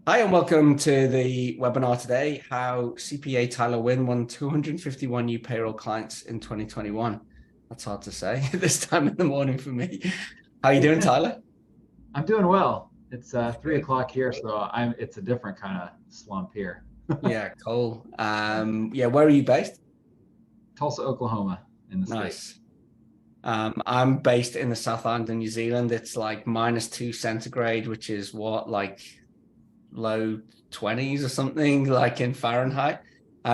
Hi, and welcome to the webinar today, how CPA Tyler Winn won 251 new payroll clients in 2021. That's hard to say this time in the morning for me. How are you doing, Tyler? I'm doing well. It's 3 o'clock here, so it's a different kind of slump here. Yeah, cool. Yeah, where are you based? Tulsa, Oklahoma in the States. Nice. I'm based in the South Island of New Zealand. It's like -2 centigrade, which is what, like low 20s or something, like in Fahrenheit.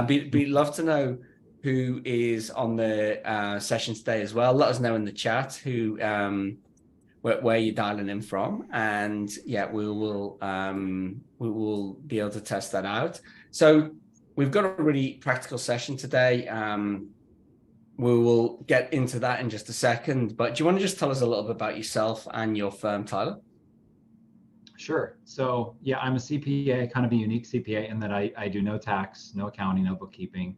Be love to know who is on the session today as well. Let us know in the chat who where you're dialing in from, and yeah, we will be able to test that out. So we've got a really practical session today. We will get into that in just a second, but do you want to just tell us a little bit about yourself and your firm, Tyler? Sure. So yeah, I'm a CPA, kind of a unique CPA in that I do no tax, no accounting, no bookkeeping.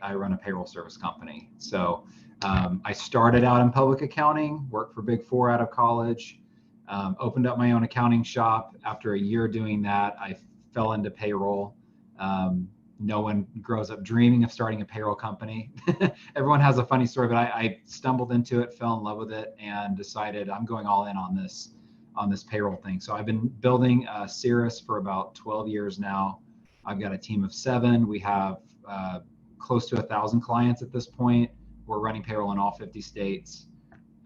I run a payroll service company. So I started out in public accounting, worked for Big Four out of college, opened up my own accounting shop. After a year doing that, I fell into payroll. No one grows up dreaming of starting a payroll company. Everyone has a funny story, but I stumbled into it, fell in love with it, and decided I'm going all in on this payroll thing. So I've been building Cirrus for about 12 years now. I've got a team of 7. We have close to 1,000 clients at this point. We're running payroll in all 50 states.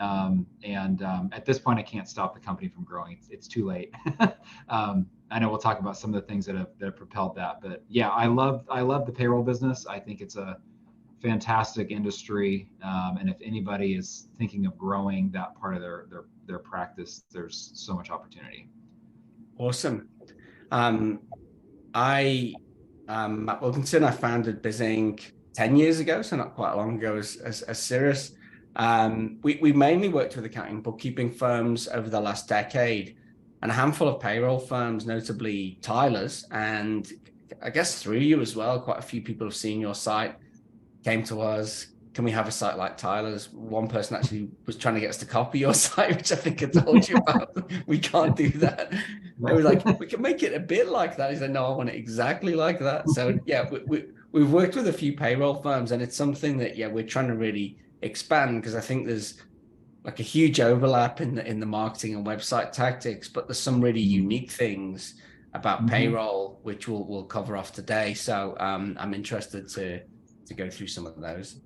At this point, I can't stop the company from growing. It's too late. I know we'll talk about some of the things that have propelled that, but yeah, I love the payroll business. I think it's a fantastic industry, and if anybody is thinking of growing that part of their practice, there's so much opportunity. Awesome. I Matt Wilkinson. I founded Bizink 10 years ago, so not quite long ago as Cirrus. We mainly worked with accounting bookkeeping firms over the last decade, and a handful of payroll firms, notably Tyler's, and I guess through you as well. Quite a few people have seen your site, came to us. Can we have a site like Tyler's? One person actually was trying to get us to copy your site, which I think I told you about. We can't do that. They were like, we can make it a bit like that. He said, no, I want it exactly like that. So yeah, we've worked with a few payroll firms, and it's something that, yeah, we're trying to really expand, because I think there's like a huge overlap in the marketing and website tactics, but there's some really unique things about payroll which we'll cover off today. So I'm interested to go through some of those.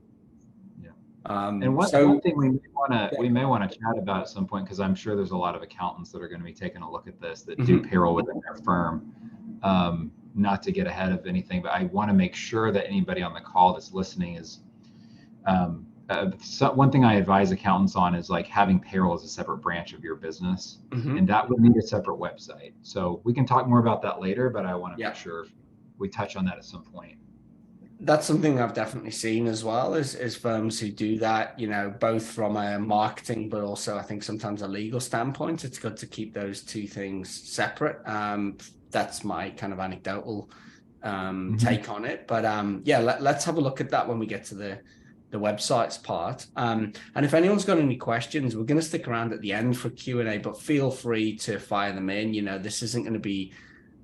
Yeah. And one thing we may want to chat about at some point, because I'm sure there's a lot of accountants that are going to be taking a look at this that do payroll within their firm. Not to get ahead of anything, but I want to make sure that anybody on the call that's listening is one thing I advise accountants on is like having payroll as a separate branch of your business, and that would need a separate website. So we can talk more about that later, but I want to make sure we touch on that at some point. That's something I've definitely seen as well, is firms who do that, you know, both from a marketing, but also I think sometimes a legal standpoint. It's good to keep those two things separate. That's my kind of anecdotal take on it. But yeah, let's have a look at that when we get to the websites part. And if anyone's got any questions, we're going to stick around at the end for Q&A, but feel free to fire them in. You know, this isn't going to be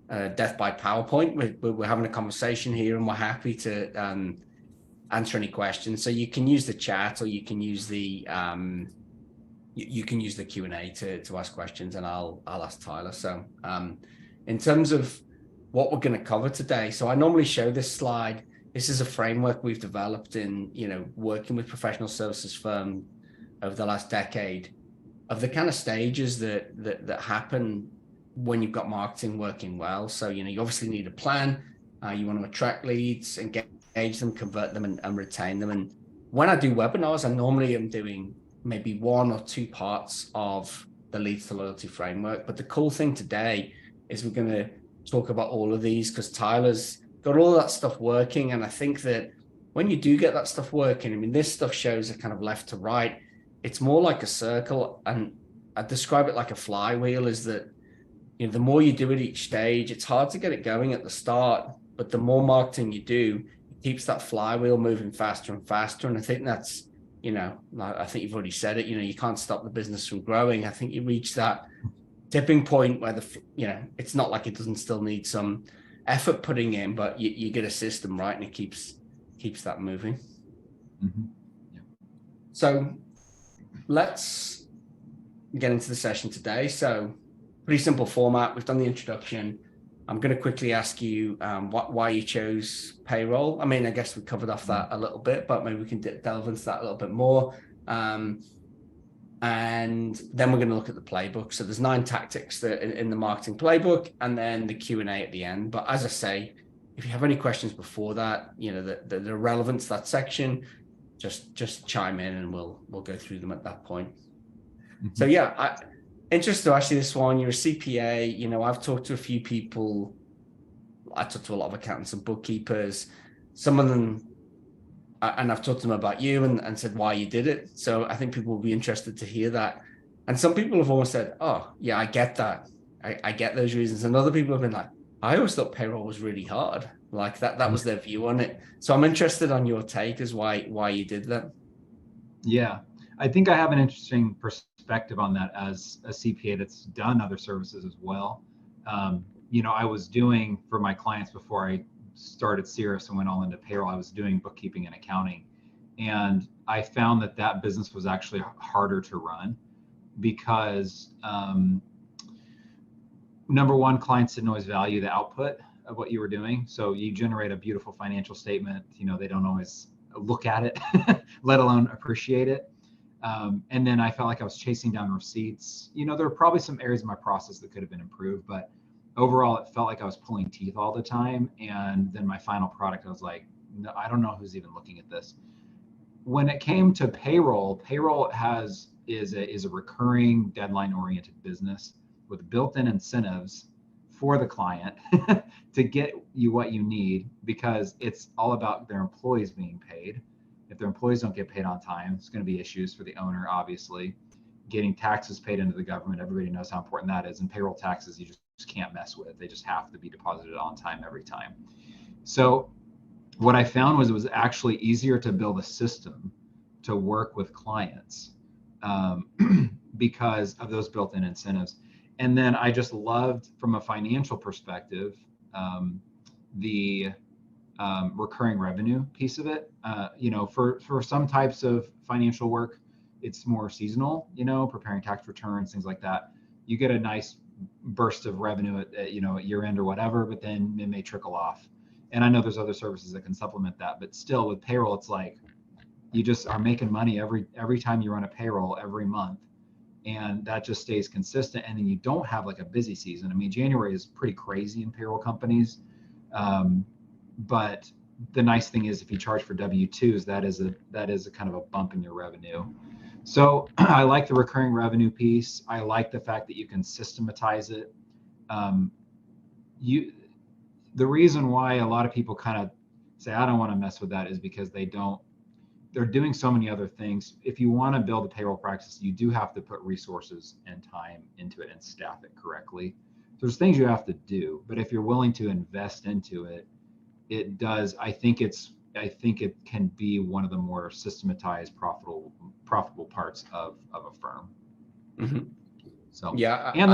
death by PowerPoint. We're having a conversation here, and we're happy to answer any questions. So you can use the chat, or you can use the Q&A to ask questions, and I'll ask Tyler. So in terms of what we're going to cover today, so I normally show this slide. This is a framework we've developed in, you know, working with professional services firms over the last decade, of the kind of stages that happen when you've got marketing working well. So, you know, you obviously need a plan. You want to attract leads, engage them, convert them, and retain them. And when I do webinars, I normally am doing maybe 1 or 2 parts of the Leads to Loyalty framework. But the cool thing today is we're going to talk about all of these, because Tyler's got all that stuff working. And I think that when you do get that stuff working, I mean, this stuff shows a kind of left to right. It's more like a circle, and I describe it like a flywheel, is that, you know, the more you do at each stage, it's hard to get it going at the start, but the more marketing you do, it keeps that flywheel moving faster and faster. And I think that's, you know, I think you've already said it, you know, you can't stop the business from growing. I think you reach that tipping point where it's not like it doesn't still need some effort putting in, but you get a system right and it keeps that moving. Mm-hmm. Yeah. So let's get into the session today. So pretty simple format. We've done the introduction. I'm going to quickly ask you why you chose payroll. I mean, I guess we covered off that a little bit, but maybe we can delve into that a little bit more. And then we're going to look at the playbook. So there's 9 tactics that in the marketing playbook, and then the Q&A at the end. But as I say, if you have any questions before that, that are relevant to that section, just chime in and we'll go through them at that point. Mm-hmm. So yeah, interested to ask you this one. You're a CPA. I've talked to a few people. I talked to a lot of accountants and bookkeepers. Some of them, and I've talked to them about you and said why you did it. So I think people will be interested to hear that. And some people have almost said, oh, yeah, I get that. I get those reasons. And other people have been like, I always thought payroll was really hard. Like that was their view on it. So I'm interested on your take as why you did that. Yeah, I think I have an interesting perspective on that as a CPA that's done other services as well. I was doing for my clients before I started Cirrus and went all into payroll, I was doing bookkeeping and accounting. And I found that business was actually harder to run because number one, clients didn't always value the output of what you were doing. So you generate a beautiful financial statement, they don't always look at it, let alone appreciate it. And then I felt like I was chasing down receipts. There were probably some areas of my process that could have been improved, but overall, it felt like I was pulling teeth all the time. And then my final product, I was like, no, I don't know who's even looking at this. When it came to payroll is a recurring deadline-oriented business with built-in incentives for the client to get you what you need, because it's all about their employees being paid. If their employees don't get paid on time, it's going to be issues for the owner, obviously. Getting taxes paid into the government, everybody knows how important that is. And payroll taxes, you just can't mess with. They just have to be deposited on time every time. So what I found was it was actually easier to build a system to work with clients because of those built-in incentives. And then I just loved, from a financial perspective, the recurring revenue piece of it. For some types of financial work, it's more seasonal, preparing tax returns, things like that. You get a nice burst of revenue at year end or whatever, but then it may trickle off. And I know there's other services that can supplement that, but still with payroll, it's like you just are making money every time you run a payroll every month, and that just stays consistent. And then you don't have like a busy season. I mean, January is pretty crazy in payroll companies, but the nice thing is if you charge for W-2s, that is a kind of a bump in your revenue. So I like the recurring revenue piece. I like the fact that you can systematize it. The reason why a lot of people kind of say, I don't want to mess with that, is because they're doing so many other things. If you want to build a payroll practice, you do have to put resources and time into it and staff it correctly. There's things you have to do, but if you're willing to invest into it, it does. I think it can be one of the more systematized, profitable parts of a firm. Mm-hmm. So yeah, and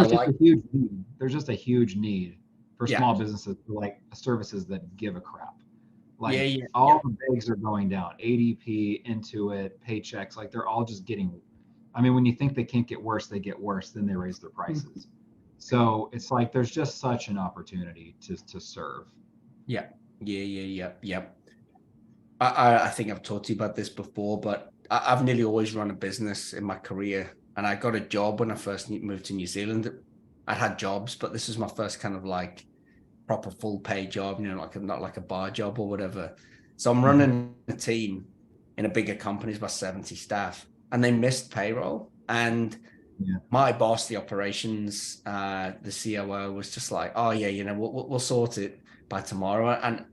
there's just a huge need for small businesses, like services that give a crap. Like the bigs are going down. ADP, Intuit, Paychex, like they're all just getting. I mean, when you think they can't get worse, they get worse. Then they raise their prices. Mm-hmm. So it's like there's just such an opportunity to serve. Yeah. I think I've talked to you about this before, but I've nearly always run a business in my career, and I got a job when I first moved to New Zealand. I'd had jobs, but this was my first kind of like proper full pay job, not like a bar job or whatever. So I'm running a team in a bigger company, about 70 staff, and they missed payroll. And my boss, the operations, the COO, was just like, oh yeah, we'll sort it by tomorrow. And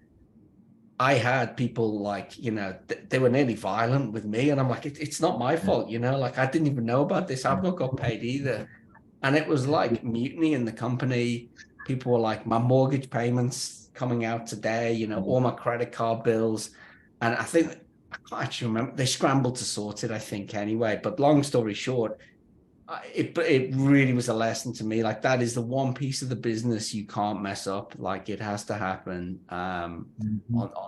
I had people like, they were nearly violent with me. And I'm like, it's not my fault, like I didn't even know about this. I've not got paid either. And it was like mutiny in the company. People were like, my mortgage payments coming out today, all my credit card bills. And I can't actually remember. They scrambled to sort it, I think, anyway. But long story short, it really was a lesson to me. Like, that is the one piece of the business you can't mess up. Like, it has to happen on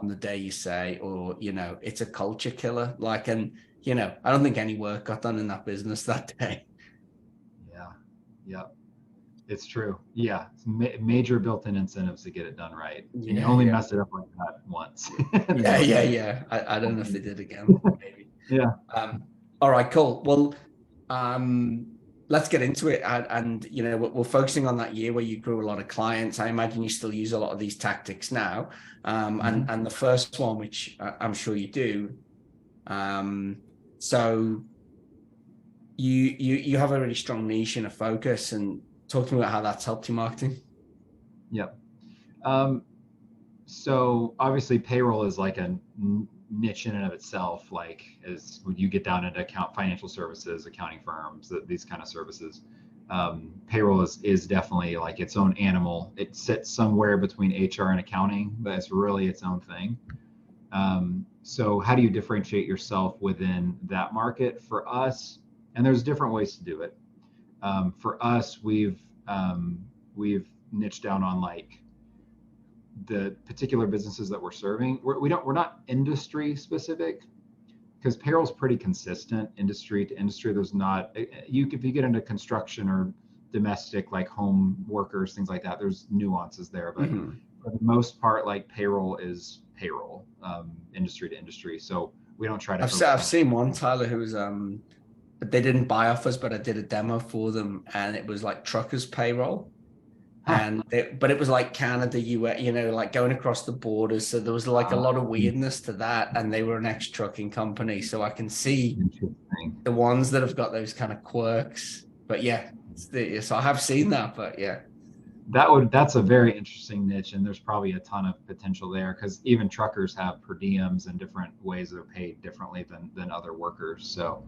the day you say, or, you know, it's a culture killer. Like, and, you know, I don't think any work got done in that business that day. Yeah. Yeah. It's true. Yeah. It's major built-in incentives to get it done right. And you only mess it up like that once. Yeah. I don't know if they did again. Maybe. Yeah. All right, cool. Well, let's get into it. And you know, we're focusing on that year where you grew a lot of clients. I imagine you still use a lot of these tactics now. And the first one, which I'm sure you do. So you have a really strong niche and a focus, and talk to me about how that's helped your marketing. Yep. So obviously payroll is like a niche in and of itself, like as when you get down into financial services, accounting firms, these kind of services. Payroll is definitely like its own animal. It sits somewhere between HR and accounting, but it's really its own thing. So how do you differentiate yourself within that market? For us, and there's different ways to do it. For us, we've niched down on like the particular businesses that we're serving. We're not industry specific, because payroll is pretty consistent industry to industry. There's not, if you get into construction or domestic, like home workers, things like that, there's nuances there. But for the most part, like payroll is payroll, industry to industry. So we don't try to. I've seen one, Tyler, who was but they didn't buy off us, but I did a demo for them, and it was like truckers payroll. And but it was like Canada, US, you know, like going across the borders. So there was like a lot of weirdness to that. And they were an ex-trucking company. So I can see the ones that have got those kind of quirks. But yeah, so I have seen that, but yeah. That's a very interesting niche, and there's probably a ton of potential there, because even truckers have per diems and different ways they're paid differently than other workers. So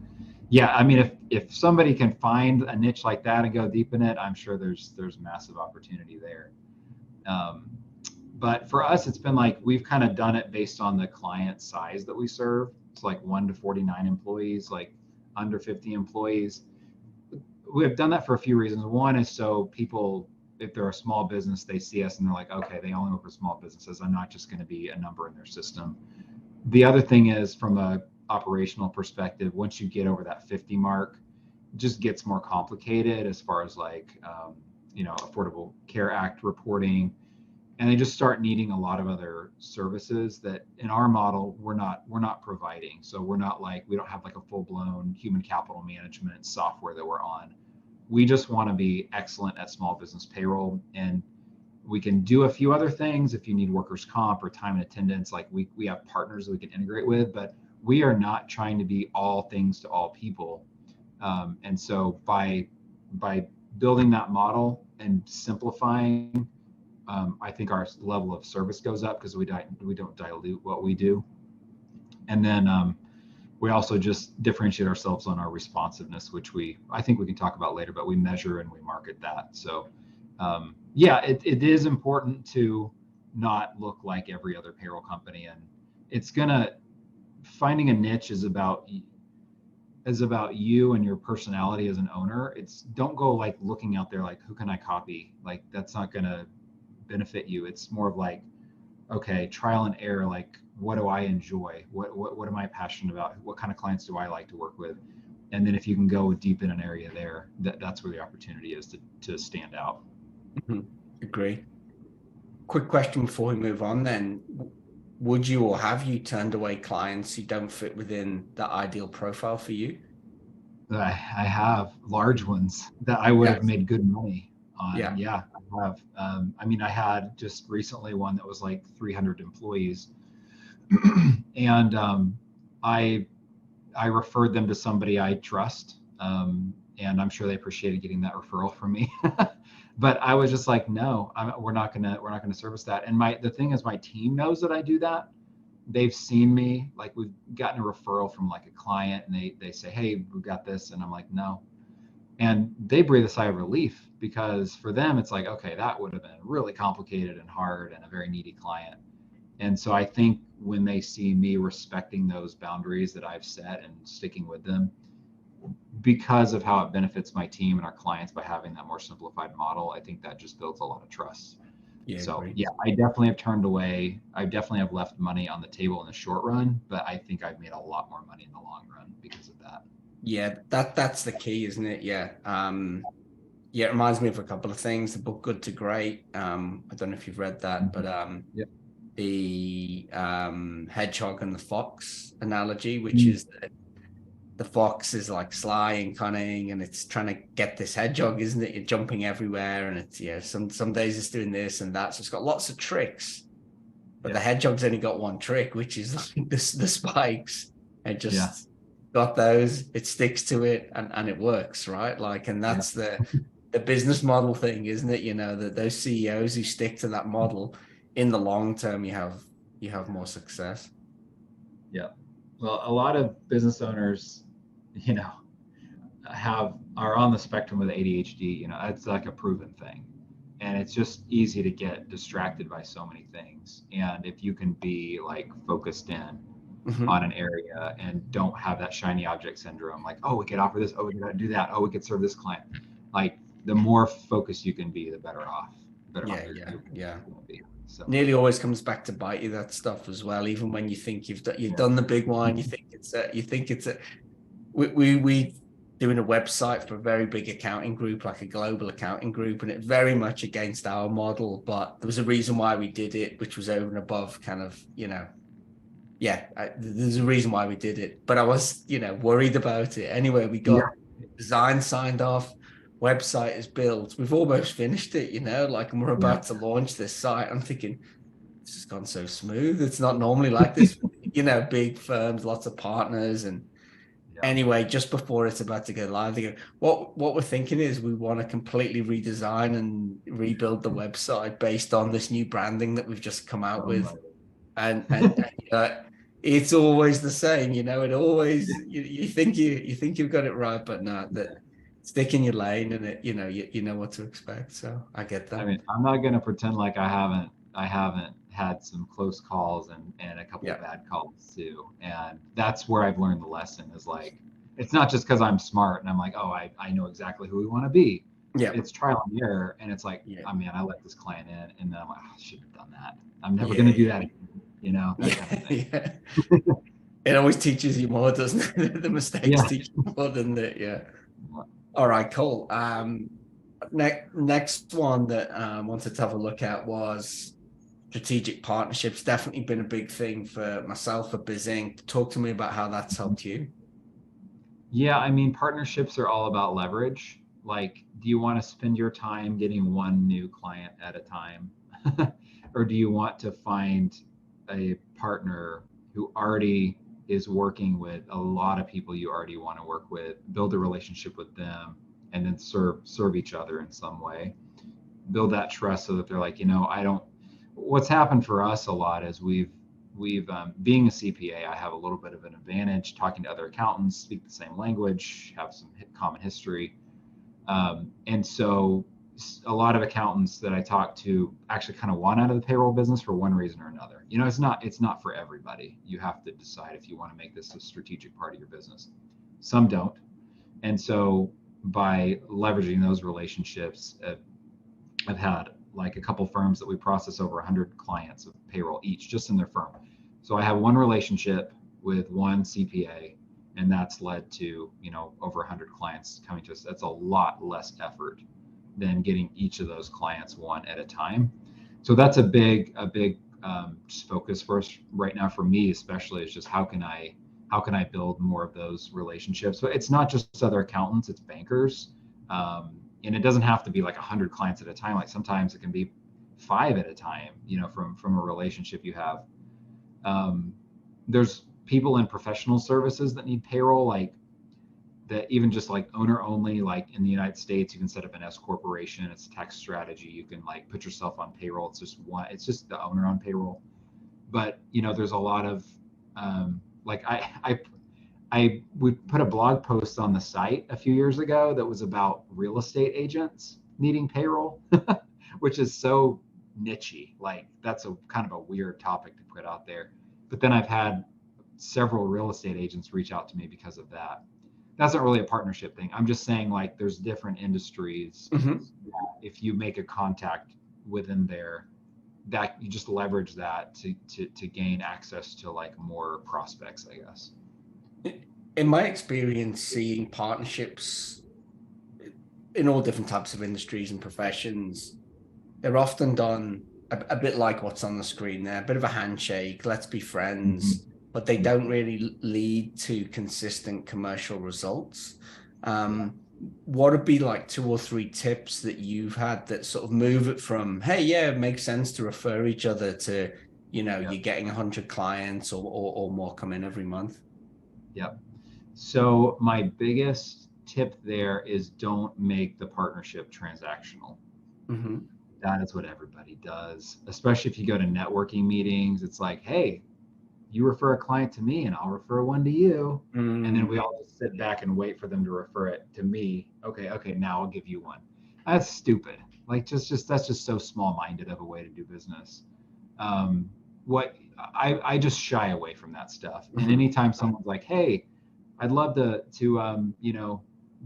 yeah, I mean, if somebody can find a niche like that and go deep in it, I'm sure there's massive opportunity there. But for us, it's been like we've kind of done it based on the client size that we serve. It's like 1 to 49 employees, like under 50 employees. We have done that for a few reasons. One is so people, if they're a small business, they see us and they're like, okay, they only work with small businesses. I'm not just going to be a number in their system. The other thing is, from a operational perspective, once you get over that 50 mark, it just gets more complicated as far as like, Affordable Care Act reporting, and they just start needing a lot of other services that in our model we're not providing. So we don't have like a full-blown human capital management software that we're on. We just want to be excellent at small business payroll, and we can do a few other things if you need workers' comp or time and attendance. Like we have partners that we can integrate with, but we are not trying to be all things to all people. And so by building that model and simplifying, I think our level of service goes up, because we don't dilute what we do. And then we also just differentiate ourselves on our responsiveness, which I think we can talk about later, but we measure and we market that. So it is important to not look like every other payroll company. And finding a niche is about you and your personality as an owner. Don't go like looking out there like, who can I copy? Like, that's not going to benefit you. It's more of like, okay, trial and error. Like, what do I enjoy? What am I passionate about? What kind of clients do I like to work with? And then if you can go deep in an area there, that's where the opportunity is to stand out. Agree. Quick question before we move on then. Would you, or have you turned away clients who don't fit within the ideal profile for you? I have large ones that I would have made good money on. Yeah, I have. I had just recently one that was like 300 employees. And I referred them to somebody I trust, and I'm sure they appreciated getting that referral from me. But I was just like, no, we're not gonna service that. And the thing is, my team knows that I do that. They've seen me, like we've gotten a referral from like a client, and they say, hey, we've got this, and I'm like, no. And they breathe a sigh of relief, because for them it's like, okay, that would have been really complicated and hard and a very needy client. And so I think when they see me respecting those boundaries that I've set and sticking with them, because of how it benefits my team and our clients by having that more simplified model, I think that just builds a lot of trust. Yeah, So great. yeah, I definitely have turned away. I definitely have left money on the table in the short run, but I think I've made a lot more money in the long run because of that. Yeah, that's the key, isn't it? Yeah. Yeah, it reminds me of a couple of things. The book Good to Great. I don't know if you've read that, but Yep. the hedgehog and the fox analogy, which Mm. is the fox is like sly and cunning, and it's trying to get this hedgehog, isn't it? You're jumping everywhere, and it's some days it's doing this and that. So it's got lots of tricks, but the Yeah. hedgehog's only got one trick, which is like the spikes. And Yeah. just got those, it sticks to it, and it works, right? Like, and Yeah. that's the business model thing, isn't it? That those CEOs who stick to that model in the long term, you have more success. Yeah. Well, a lot of business owners, you know, are on the spectrum with ADHD. It's like a proven thing, and it's just easy to get distracted by so many things. And if you can be like focused in Mm-hmm. on an area and don't have that shiny object syndrome, like, oh, we could offer this, oh, we could do that, oh, we could serve this client. Like, the more focused you can be, the better off Yeah, you're going to be. So nearly always comes back to bite you, that stuff as well. Even when you think you've yeah. done the big one, we doing a website for a very big accounting group, like a global accounting group, and it's very much against our model. But there was a reason why we did it, which was over and above kind of, there's a reason why we did it. But I was, worried about it. Anyway, we Yeah. got design signed off, website is built. We've almost finished it, and we're Yeah. about to launch this site. I'm thinking, this has gone so smooth. It's not normally like this, big firms, lots of partners. And Yeah. anyway, just before it's about to go live, they go, what we're thinking is we want to completely redesign and rebuild the website based on this new branding that we've just come out with. And it's always the same, it always, you think you've got it right, but no, that stick in your lane, and you know what to expect. So I get I that. mean, I'm not going to pretend like I haven't had some close calls and a couple Yeah. of bad calls too. And that's where I've learned the lesson is like, it's not just because I'm smart and I'm like, oh, I know exactly who we want to be. Yeah. It's trial and error. And it's like, Yeah. oh man, I let this client in. And then I'm like, oh, I should have done that. I'm never Yeah. going to do Yeah. that again, that kind of thing. Yeah. It always teaches you more, doesn't it? The mistakes Yeah. teach you more than it. Yeah. All right, cool. Next one that I wanted to have a look at was strategic partnerships. Definitely been a big thing for myself, for Bizink. Talk to me about how that's helped you. Yeah, I mean, partnerships are all about leverage. Like, do you want to spend your time getting one new client at a time? Or do you want to find a partner who already is working with a lot of people you already want to work with, build a relationship with them, and then serve each other in some way? Build that trust so that they're like, what's happened for us a lot is we've being a CPA, I have a little bit of an advantage talking to other accountants, speak the same language, have some common history. And so a lot of accountants that I talk to actually kind of want out of the payroll business for one reason or another. It's not for everybody. You have to decide if you want to make this a strategic part of your business. Some don't. And so by leveraging those relationships, I've had like a couple firms that we process over 100 clients of payroll each just in their firm. So I have one relationship with one CPA, and that's led to over 100 clients coming to us. That's a lot less effort than getting each of those clients one at a time. So that's a big just focus for us right now, for me especially, is just how can I build more of those relationships. So it's not just other accountants, it's bankers. And it doesn't have to be like 100 clients at a time. Like sometimes it can be 5 at a time, from a relationship you have. There's people in professional services that need payroll, like that, even just like owner only. Like in the United States, you can set up an S corporation. It's a tax strategy. You can like put yourself on payroll. It's just the owner on payroll. But there's a lot of like we put a blog post on the site a few years ago that was about real estate agents needing payroll, which is so nichey. Like that's a kind of a weird topic to put out there. But then I've had several real estate agents reach out to me because of that. that's not really a partnership thing. I'm just saying, like, there's different industries. Mhm. If you make a contact within there, that you just leverage that to gain access to like more prospects, I guess. In my experience, seeing partnerships in all different types of industries and professions, they're often done a bit like what's on the screen there, a bit of a handshake, let's be Mm-hmm. friends, but they don't really lead to consistent commercial results. Yeah. Um, what would be like 2 or 3 tips that you've had that sort of move it from, hey, yeah, it makes sense to refer each other to, Yep. you're getting 100 clients or more come in every month? Yep. So my biggest tip there is don't make the partnership transactional. Mm-hmm. That is what everybody does, especially if you go to networking meetings. It's like, hey, you refer a client to me and I'll refer one to you. And then we all just sit back and wait for them to refer it to me. Okay, now I'll give you one. That's stupid. Like just that's just so small-minded of a way to do business. What I just shy away from that stuff. And Mm-hmm. anytime someone's like, hey, I'd love to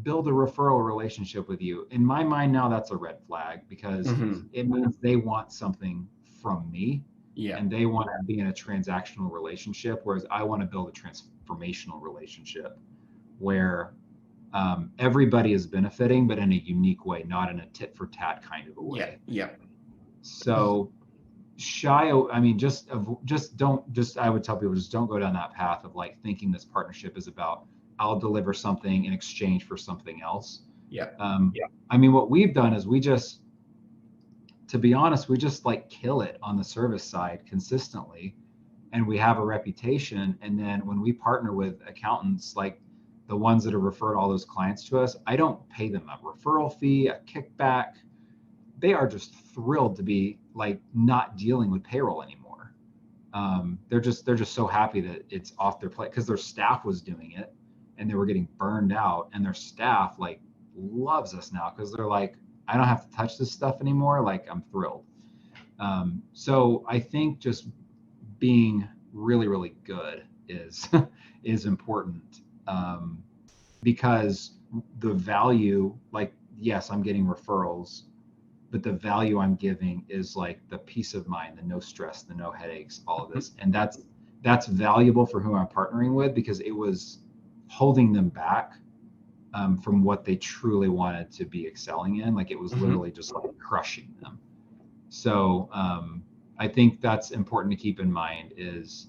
build a referral relationship with you. In my mind now, that's a red flag because Mm-hmm. it means they want something from me Yeah. and they want to be in a transactional relationship, whereas I want to build a transformational relationship where everybody is benefiting, but in a unique way, not in a tit for tat kind of a Yeah. way. Yeah. So I mean, I would tell people, just don't go down that path of like thinking this partnership is about, I'll deliver something in exchange for something else. Yeah. I mean, what we've done is to be honest, we just like kill it on the service side consistently, and we have a reputation. And then when we partner with accountants, like the ones that have referred all those clients to us, I don't pay them a referral fee, a kickback. They are just thrilled to be like not dealing with payroll anymore. They're just so happy that it's off their plate because their staff was doing it and they were getting burned out, and their staff like loves us now because they're like, I don't have to touch this stuff anymore. Like, I'm thrilled. So I think just being really, really good is is important, because the value, like, yes, I'm getting referrals, but the value I'm giving is like the peace of mind, the no stress, the no headaches, all of this. And that's valuable for who I'm partnering with because it was holding them back from what they truly wanted to be excelling in. Like, it was Mm-hmm. literally just like crushing them. So I think that's important to keep in mind is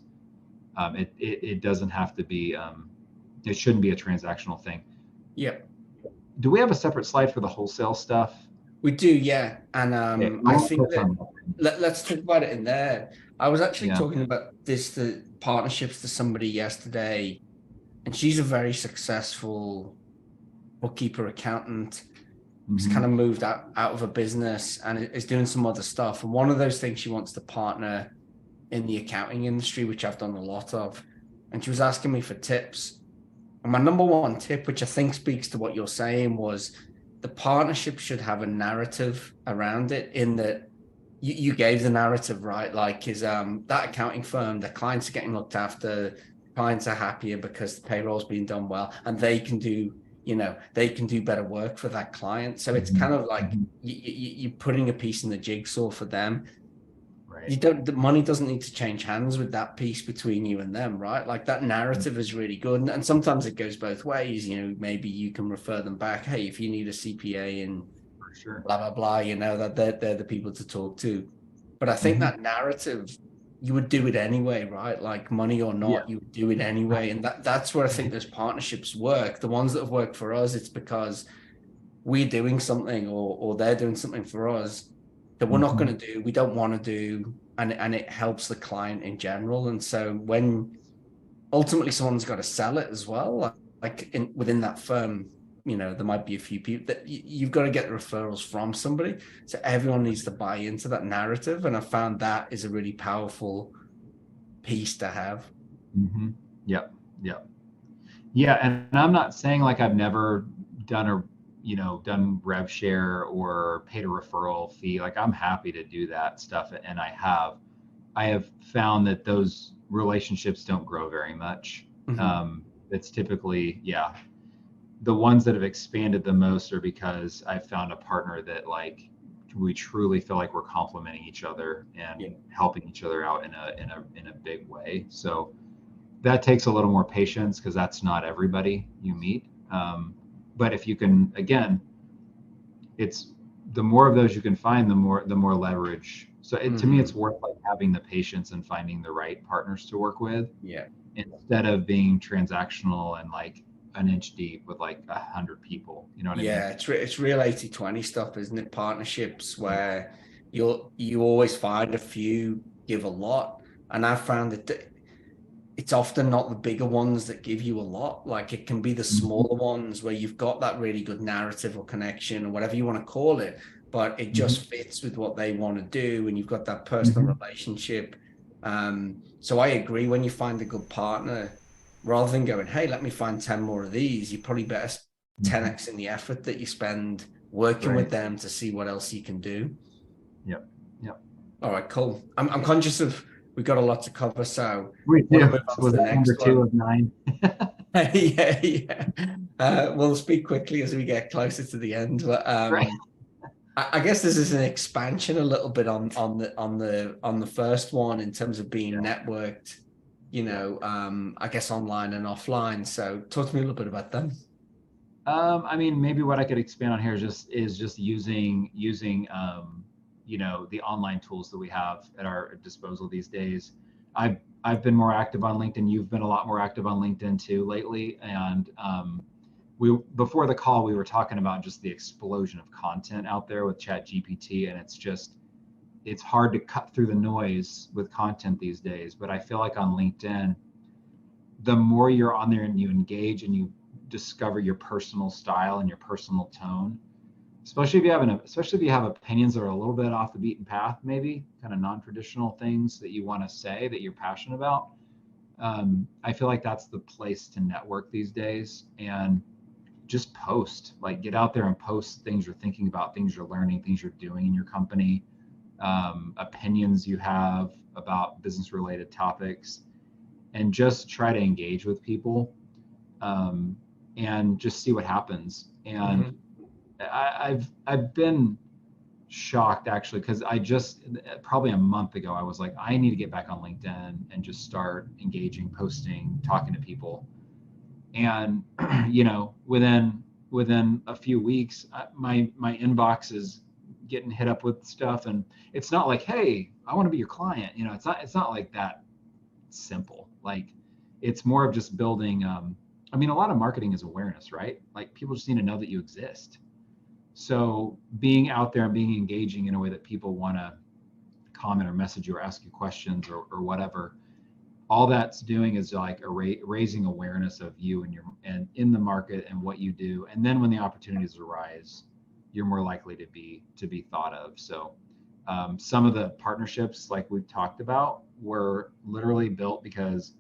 it doesn't have to be, it shouldn't be a transactional thing. Yeah. Do we have a separate slide for the wholesale stuff? We do, yeah. And Okay, I I want to think touch that on that. let's talk about it in there. I was actually Yeah. talking about the partnerships to somebody yesterday, and she's a very successful bookkeeper, accountant. She's kind Mm-hmm. of moved out of a business and is doing some other stuff. And one of those things, she wants to partner in the accounting industry, which I've done a lot of. And she was asking me for tips. And my number one tip, which I think speaks to what you're saying, was the partnership should have a narrative around it, in that you gave the narrative, right? Like, is that accounting firm, the clients are getting looked after, clients are happier because the payroll's being done well, and they can do better work for that client. So it's kind of like Mm-hmm. you're putting a piece in the jigsaw for them. Right. The money doesn't need to change hands with that piece between you and them, right? Like, that narrative is really good. And sometimes it goes both ways. Maybe you can refer them back. Hey, if you need a CPA and For sure. blah, blah, blah, that they're the people to talk to. But I think Mm-hmm. that narrative, you would do it anyway, right? Like, money or Yeah. not, you would do it anyway. And that's where I think those partnerships work. The ones that have worked for us, it's because we're doing something, or they're doing something for us that we're not Mm-hmm. going to do, we don't want to do, and it helps the client in general. And so when ultimately someone's got to sell it as well, like within that firm, there might be a few people that you've got to get the referrals from somebody. So everyone needs to buy into that narrative. And I found that is a really powerful piece to have. Mm-hmm. Yep. Yep. Yeah, and I'm not saying like I've never done rev share or paid a referral fee. Like, I'm happy to do that stuff, and I have found that those relationships don't grow very much. Mm-hmm. It's typically, yeah, the ones that have expanded the most are because I've found a partner that like we truly feel like we're complementing each other and helping each other out in a big way. So that takes a little more patience because that's not everybody you meet. But if you can, again, it's the more of those you can find, the more leverage. So to me, it's worth like having the patience and finding the right partners to work with. Yeah. Instead of being transactional and like an inch deep with like 100 people, you know what I mean? Yeah, it's real 80-20 stuff, isn't it? Partnerships where you always find a few give a lot. And I've found that it's often not the bigger ones that give you a lot. Like it can be the smaller ones where you've got that really good narrative or connection or whatever you want to call it, but it just fits with what they want to do, and you've got that personal relationship. So I agree, when you find a good partner, rather than going, hey, let me find 10 more of these, you probably better 10x in the effort that you spend working with them to see what else you can do. Yep. All right, cool. I'm conscious of, we've got a lot to cover, so we do. move on Was to the that number next 2 one. of 9? We'll speak quickly as we get closer to the end. But I guess this is an expansion a little bit on the first one in terms of being networked, I guess online and offline. So talk to me a little bit about them. I mean, maybe what I could expand on here is just using the online tools that we have at our disposal these days. I've been more active on LinkedIn. You've been a lot more active on LinkedIn too lately. And before the call, we were talking about just the explosion of content out there with ChatGPT, and it's hard to cut through the noise with content these days. But I feel like on LinkedIn, the more you're on there and you engage and you discover your personal style and your personal tone, especially if you have opinions that are a little bit off the beaten path, maybe kind of non-traditional things that you want to say that you're passionate about. I feel like that's the place to network these days, and just post, like get out there and post things you're thinking about, things you're learning, things you're doing in your company, opinions you have about business related topics, and just try to engage with people, and just see what happens. And I've been shocked actually, because I just probably a month ago I was like, I need to get back on LinkedIn and just start engaging, posting, talking to people. And within a few weeks, my inbox is getting hit up with stuff, and it's not like, hey, I want to be your client. It's not like that simple. Like, it's more of just building. I mean, a lot of marketing is awareness, right? Like, people just need to know that you exist. So being out there and being engaging in a way that people want to comment or message you or ask you questions or whatever, all that's doing is like raising awareness of you and in the market and what you do. And then when the opportunities arise, you're more likely to be thought of. So some of the partnerships, like we've talked about, were literally built because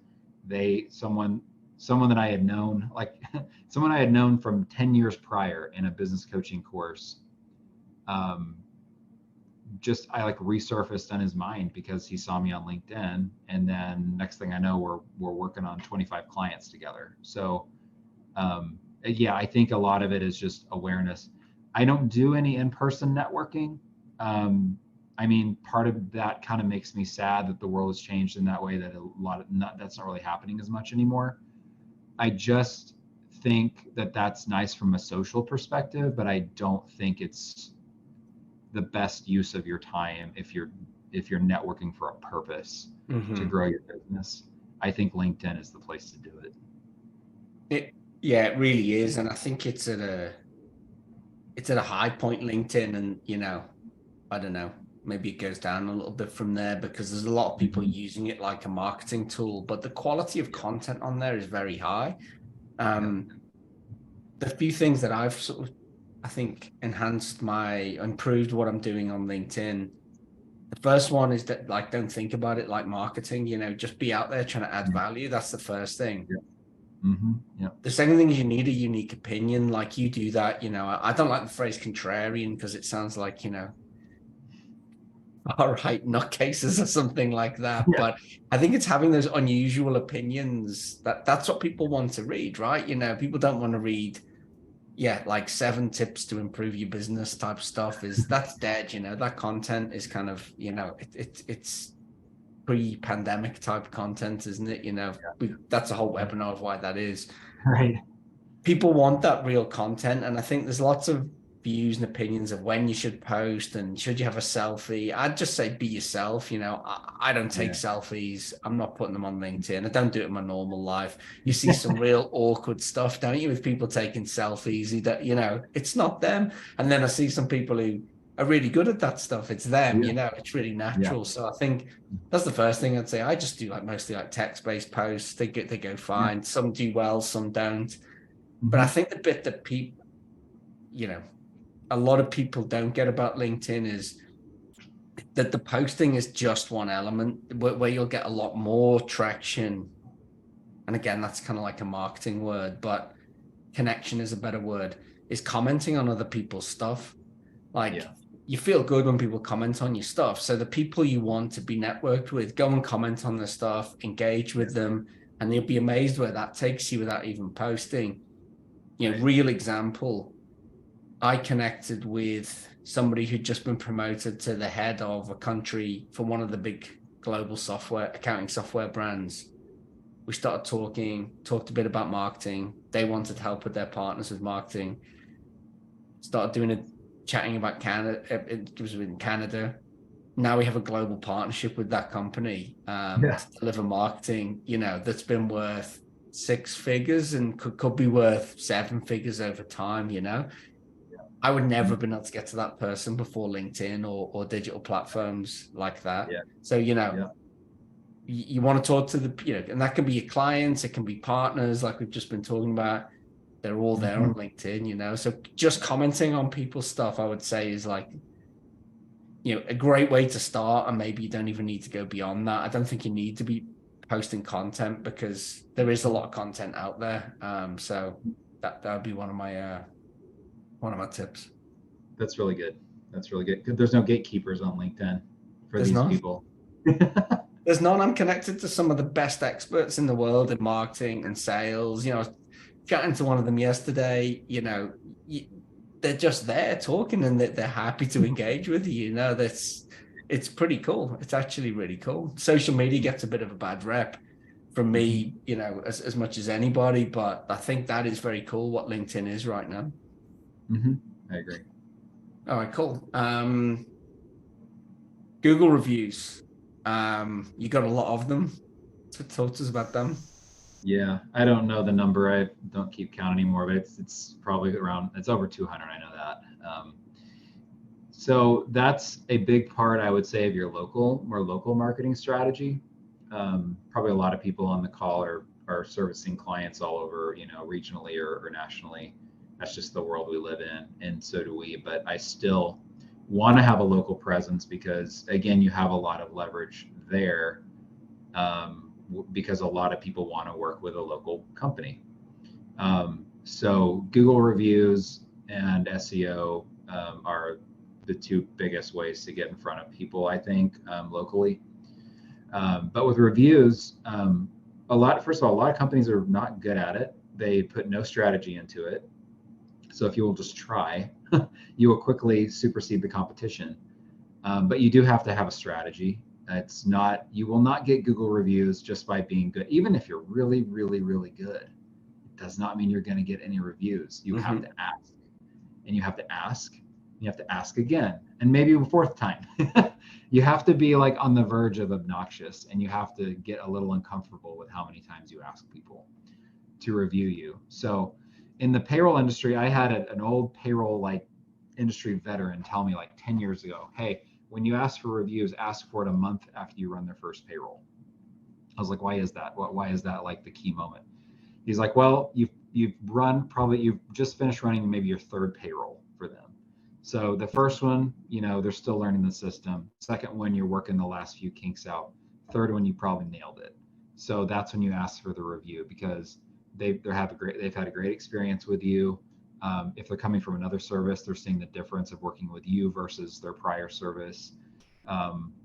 someone that I had known, like someone I had known from 10 years prior in a business coaching course, I like resurfaced on his mind because he saw me on LinkedIn, and then next thing I know, we're working on 25 clients together. So I think a lot of it is just awareness. I don't do any in-person networking. I mean, part of that kind of makes me sad that the world has changed in that way, that that's not really happening as much anymore. I just think that that's nice from a social perspective, but I don't think it's the best use of your time if you're networking for a purpose to grow your business. I think LinkedIn is the place to do it. It really is, and I think it's at a high point, LinkedIn, and I don't know, maybe it goes down a little bit from there because there's a lot of people using it like a marketing tool, but the quality of content on there is very high. The few things that I've sort of, I think, improved what I'm doing on LinkedIn. The first one is that, like, don't think about it like marketing, just be out there trying to add value. That's the first thing. The second thing is you need a unique opinion. Like, you do that, I don't like the phrase contrarian because it sounds like, all right, nutcases or something like that. But I think it's having those unusual opinions that's what people want to read, right? People don't want to read yeah, like 7 tips to improve your business type stuff that's dead. That content is kind of, it's pre-pandemic type content, isn't it? That's a whole webinar of why that is. Right. People want that real content, and I think there's lots of views and opinions of when you should post and should you have a selfie. I'd just say be yourself. I don't take selfies. I'm not putting them on LinkedIn. I don't do it in my normal life. You see some real awkward stuff, don't you, with people taking selfies? It's not them. And then I see some people who are really good at that stuff. It's them. It's really natural. So I think that's the first thing I'd say. I just do mostly text-based posts. They go fine. Some do well, some don't. But I think the bit that people, a lot of people don't get about LinkedIn is that the posting is just one element where you'll get a lot more traction. And again, that's kind of like a marketing word, but connection is a better word, is commenting on other people's stuff. You feel good when people comment on your stuff. So the people you want to be networked with, go and comment on their stuff, engage with them, and you'll be amazed where that takes you without even posting. Real example, I connected with somebody who'd just been promoted to the head of a country for one of the big global accounting software brands. We started talked a bit about marketing. They wanted help with their partners with marketing. Started chatting about Canada. It was in Canada. Now we have a global partnership with that company to deliver marketing, that's been worth 6 figures and could be worth 7 figures over time. I would never have been able to get to that person before LinkedIn or digital platforms like that. So you want to talk to and that can be your clients, it can be partners like we've just been talking about. They're all there on LinkedIn. So just commenting on people's stuff, I would say, is a great way to start, and maybe you don't even need to go beyond that. I don't think you need to be posting content because there is a lot of content out there. So that would be one of my tips. That's really good. There's no gatekeepers on LinkedIn for these people. There's none. I'm connected to some of the best experts in the world in marketing and sales. I was chatting to one of them yesterday. They're just there talking, and they're happy to engage with you. It's pretty cool. It's actually really cool. Social media gets a bit of a bad rep from me, as much as anybody, but I think that is very cool what LinkedIn is right now. I agree. All right, cool. Google reviews. You got a lot of them. So talk to us about them. Yeah, I don't know the number. I don't keep count anymore, but it's probably it's over 200. I know that. So that's a big part, I would say, of your more local marketing strategy. Probably a lot of people on the call are servicing clients all over, regionally or nationally. That's just the world we live in, and so do we. But I still want to have a local presence because, again, you have a lot of leverage there, because a lot of people want to work with a local company. So Google reviews and SEO are the 2 biggest ways to get in front of people, I think, locally. But with reviews, first of all, a lot of companies are not good at it. They put no strategy into it. So if you will just try, you will quickly supersede the competition. But you do have to have a strategy. You will not get Google reviews just by being good. Even if you're really, really, really good, it does not mean you're going to get any reviews. You have to ask, and you have to ask, and you have to ask again, and maybe a 4th time. You have to be on the verge of obnoxious, and you have to get a little uncomfortable with how many times you ask people to review you. So in the payroll industry, I had an old payroll industry veteran tell me 10 years ago, hey, when you ask for reviews, ask for it a month after you run their first payroll. I was like, why is that? Why is that the key moment? He's like, well, you've just finished running maybe your 3rd payroll for them. So the first one, they're still learning the system. Second one, you're working the last few kinks out. 3rd one, you probably nailed it. So that's when you ask for the review, because they've had a great experience with you. If they're coming from another service, they're seeing the difference of working with you versus their prior service.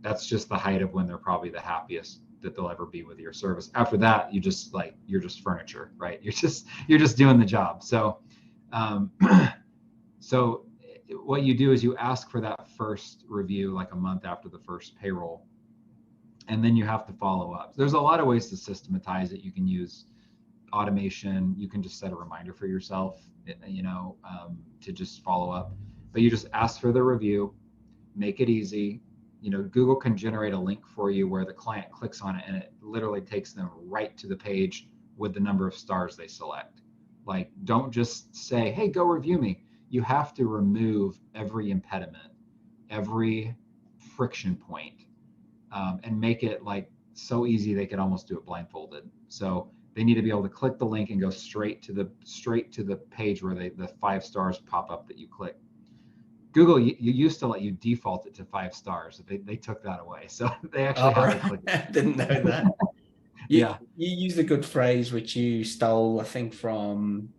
That's just the height of when they're probably the happiest that they'll ever be with your service. After that, you're just furniture, right? You're just doing the job. So So what you do is you ask for that first review like a month after the first payroll, and then you have to follow up. There's a lot of ways to systematize it. You can use automation. You can just set a reminder for yourself, to just follow up. But you just ask for the review, make it easy. Google can generate a link for you where the client clicks on it and it literally takes them right to the page with the number of stars they select. Like, don't just say, hey, go review me. You have to remove every impediment, every friction point, and make it like so easy they could almost do it blindfolded. So they need to be able to click the link and go straight to the page where the 5 stars pop up that you click. Google, you used to let you default it to 5 stars. They took that away. So they actually have to click it. Didn't know that. You used a good phrase which you stole, I think, from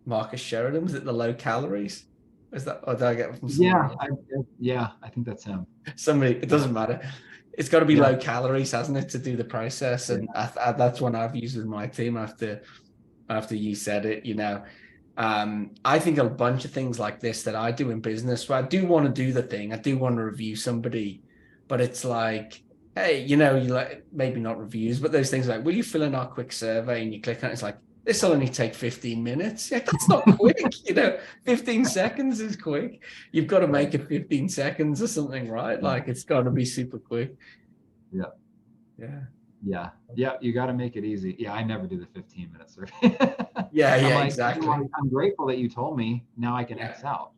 Marcus Sheridan. Was it the low calories? Is that, or did I get it from someone else? I think that's him. Somebody, it doesn't matter. It's got to be low calories, hasn't it, to do the process? And that's one I've used with my team after you said it. I think a bunch of things like this that I do in business, where I do want to do the thing, I do want to review somebody, but it's like, hey, you like, maybe not reviews, but those things like, will you fill in our quick survey? And you click on it, it's like, this will only take 15 minutes. Yeah, that's not quick. 15 seconds is quick. You've got to make it 15 seconds or something, right? Like, it's got to be super quick. Yeah. You got to make it easy. Yeah, I never do the 15-minute survey. Exactly. I'm grateful that you told me. Now I can X out.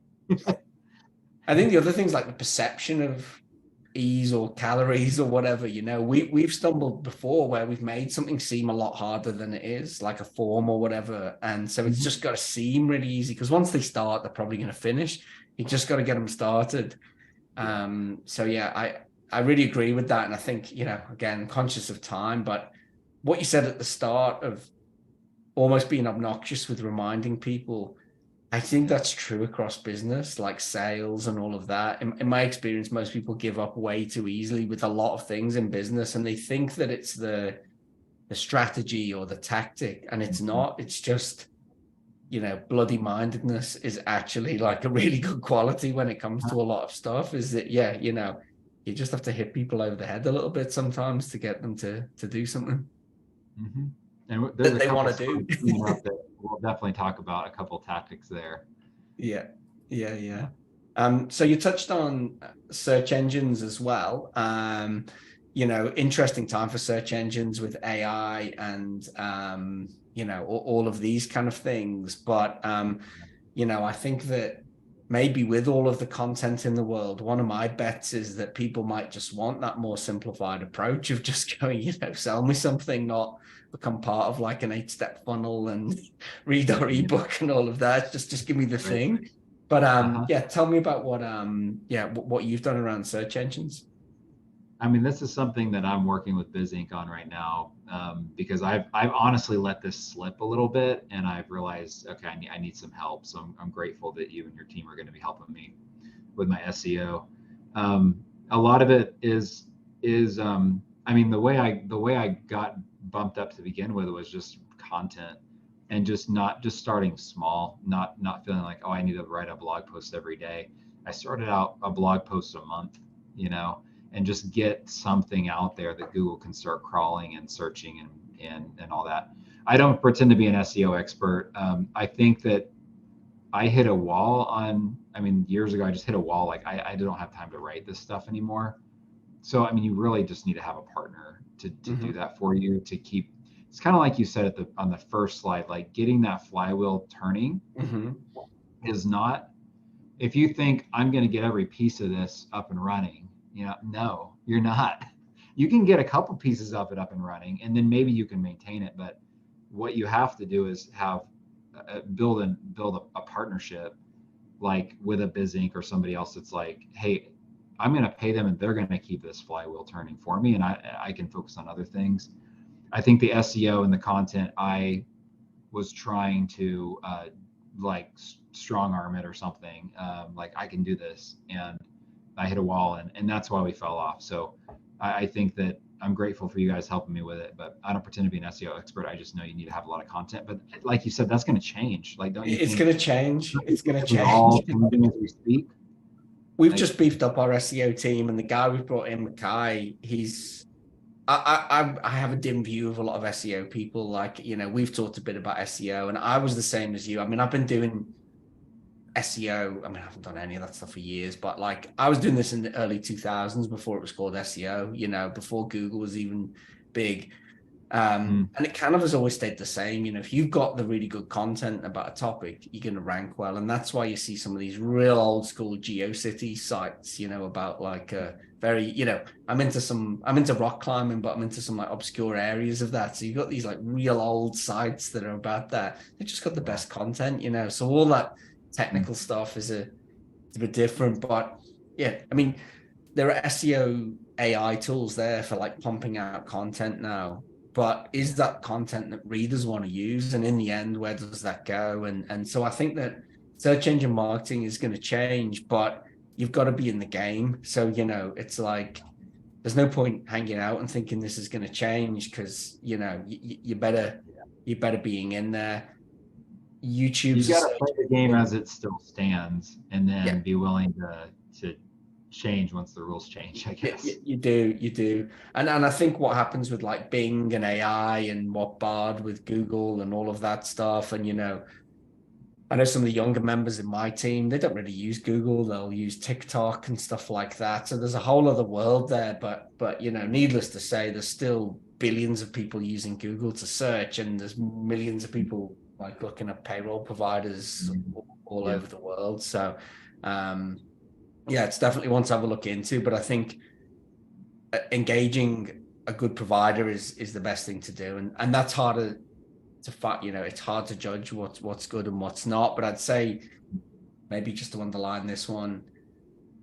I think the other thing's like the perception of ease or calories or whatever. We've stumbled before where we've made something seem a lot harder than it is, like a form or whatever. And so it's just got to seem really easy, because once they start, they're probably going to finish. You just got to get them started. I really agree with that. And I think, again, conscious of time, but what you said at the start of almost being obnoxious with reminding people, I think that's true across business, like sales and all of that. In my experience, most people give up way too easily with a lot of things in business, and they think that it's the strategy or the tactic, and it's not. It's just, bloody mindedness is actually like a really good quality when it comes to a lot of stuff, is that, you just have to hit people over the head a little bit sometimes to get them to do something and that they want to do. We'll definitely talk about a couple tactics there. Yeah. So you touched on search engines as well. Interesting time for search engines with AI and all of these kind of things. But I think that maybe with all of the content in the world, one of my bets is that people might just want that more simplified approach of just going, sell me something, not become part of like an 8-step funnel and read our ebook and all of that. Just give me the thing. But tell me about what you've done around search engines. I mean, this is something that I'm working with Bizink on right now, because I've honestly let this slip a little bit, and I've realized, okay, I need some help. So I'm grateful that you and your team are going to be helping me with my SEO. A lot of it is the way I got bumped up to begin with was just content, and just starting small, not feeling like, oh, I need to write a blog post every day. I started out a blog post a month, and just get something out there that Google can start crawling and searching and all that. I don't pretend to be an SEO expert. I think that I hit a wall years ago, I just hit a wall. Like I don't have time to write this stuff anymore. So, you really just need to have a partner to do that for you, to keep, it's kind of like you said on the first slide, like getting that flywheel turning is not, if you think I'm going to get every piece of this up and running, no, you're not. You can get a couple pieces of it up and running, and then maybe you can maintain it. But what you have to do is have build a partnership, like with a Bizink or somebody else that's like, hey, I'm going to pay them and they're going to keep this flywheel turning for me, and I can focus on other things. I think the SEO and the content, I was trying to like strong arm it or something, like I can do this, and I hit a wall, and that's why we fell off. So I think that I'm grateful for you guys helping me with it, but I don't pretend to be an SEO expert. I just know you need to have a lot of content. But like you said, that's going to change. Like, don't you It's think going to change. It's going to this is all change. changing as we speak? We've Like, just beefed up our SEO team, and the guy we brought in, Mackay, he's I have a dim view of a lot of SEO people. Like, we've talked a bit about SEO, and I was the same as you. I mean, I've been doing SEO. I mean, I haven't done any of that stuff for years, but like I was doing this in the early 2000s before it was called SEO, before Google was even big. And it kind of has always stayed the same. If you've got the really good content about a topic, you're going to rank well. And that's why you see some of these real old school GeoCity sites, about like very, I'm into rock climbing, but I'm into some like obscure areas of that. So you've got these like real old sites that are about that. They've just got the best content, So all that technical stuff is a bit different. But yeah, I mean, there are SEO AI tools there for like pumping out content now. But is that content that readers want to use? And in the end, where does that go? And so I think that search engine marketing is going to change, but you've got to be in the game. So, it's like, there's no point hanging out and thinking this is going to change because, you better being in there. YouTube's you got to play the game as it still stands and then be willing to change once the rules change, I guess. You do. And I think what happens with like Bing and AI and what Bard with Google and all of that stuff. And, I know some of the younger members in my team, they don't really use Google. They'll use TikTok and stuff like that. So there's a whole other world there. But needless to say, there's still billions of people using Google to search. And there's millions of people like looking at payroll providers all over the world. So, yeah, it's definitely one to have a look into, but I think engaging a good provider is the best thing to do. And that's harder to find, it's hard to judge what's good and what's not. But I'd say maybe just to underline this one,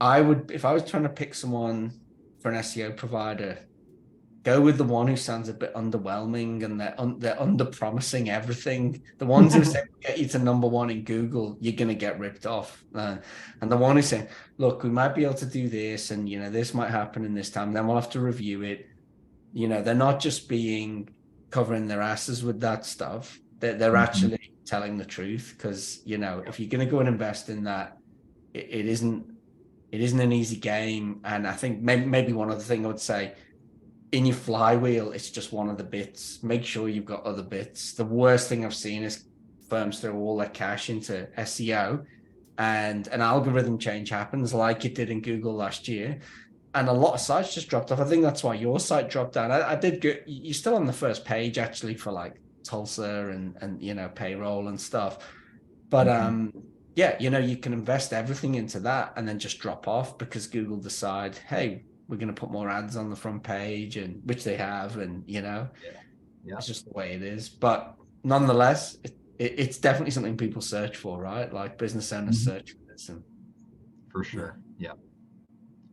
if I was trying to pick someone for an SEO provider, go with the one who sounds a bit underwhelming and they're under promising everything. The ones who say get you to number one in Google, you're going to get ripped off. And the one who's saying, look, we might be able to do this and, this might happen in this time. Then we'll have to review it. They're not just covering their asses with that stuff. They're actually telling the truth because, if you're going to go and invest in that, it isn't an easy game. And I think maybe one other thing I would say, in your flywheel, it's just one of the bits. Make sure you've got other bits. The worst thing I've seen is firms throw all their cash into SEO and an algorithm change happens like it did in Google last year. And a lot of sites just dropped off. I think that's why your site dropped down. I did good. You're still on the first page actually for like Tulsa and payroll and stuff. But yeah, you can invest everything into that and then just drop off because Google decide, hey, we're going to put more ads on the front page, and which they have, and it's just the way it is. But nonetheless, it's definitely something people search for, right? Like business owners search for this. And for sure, yeah.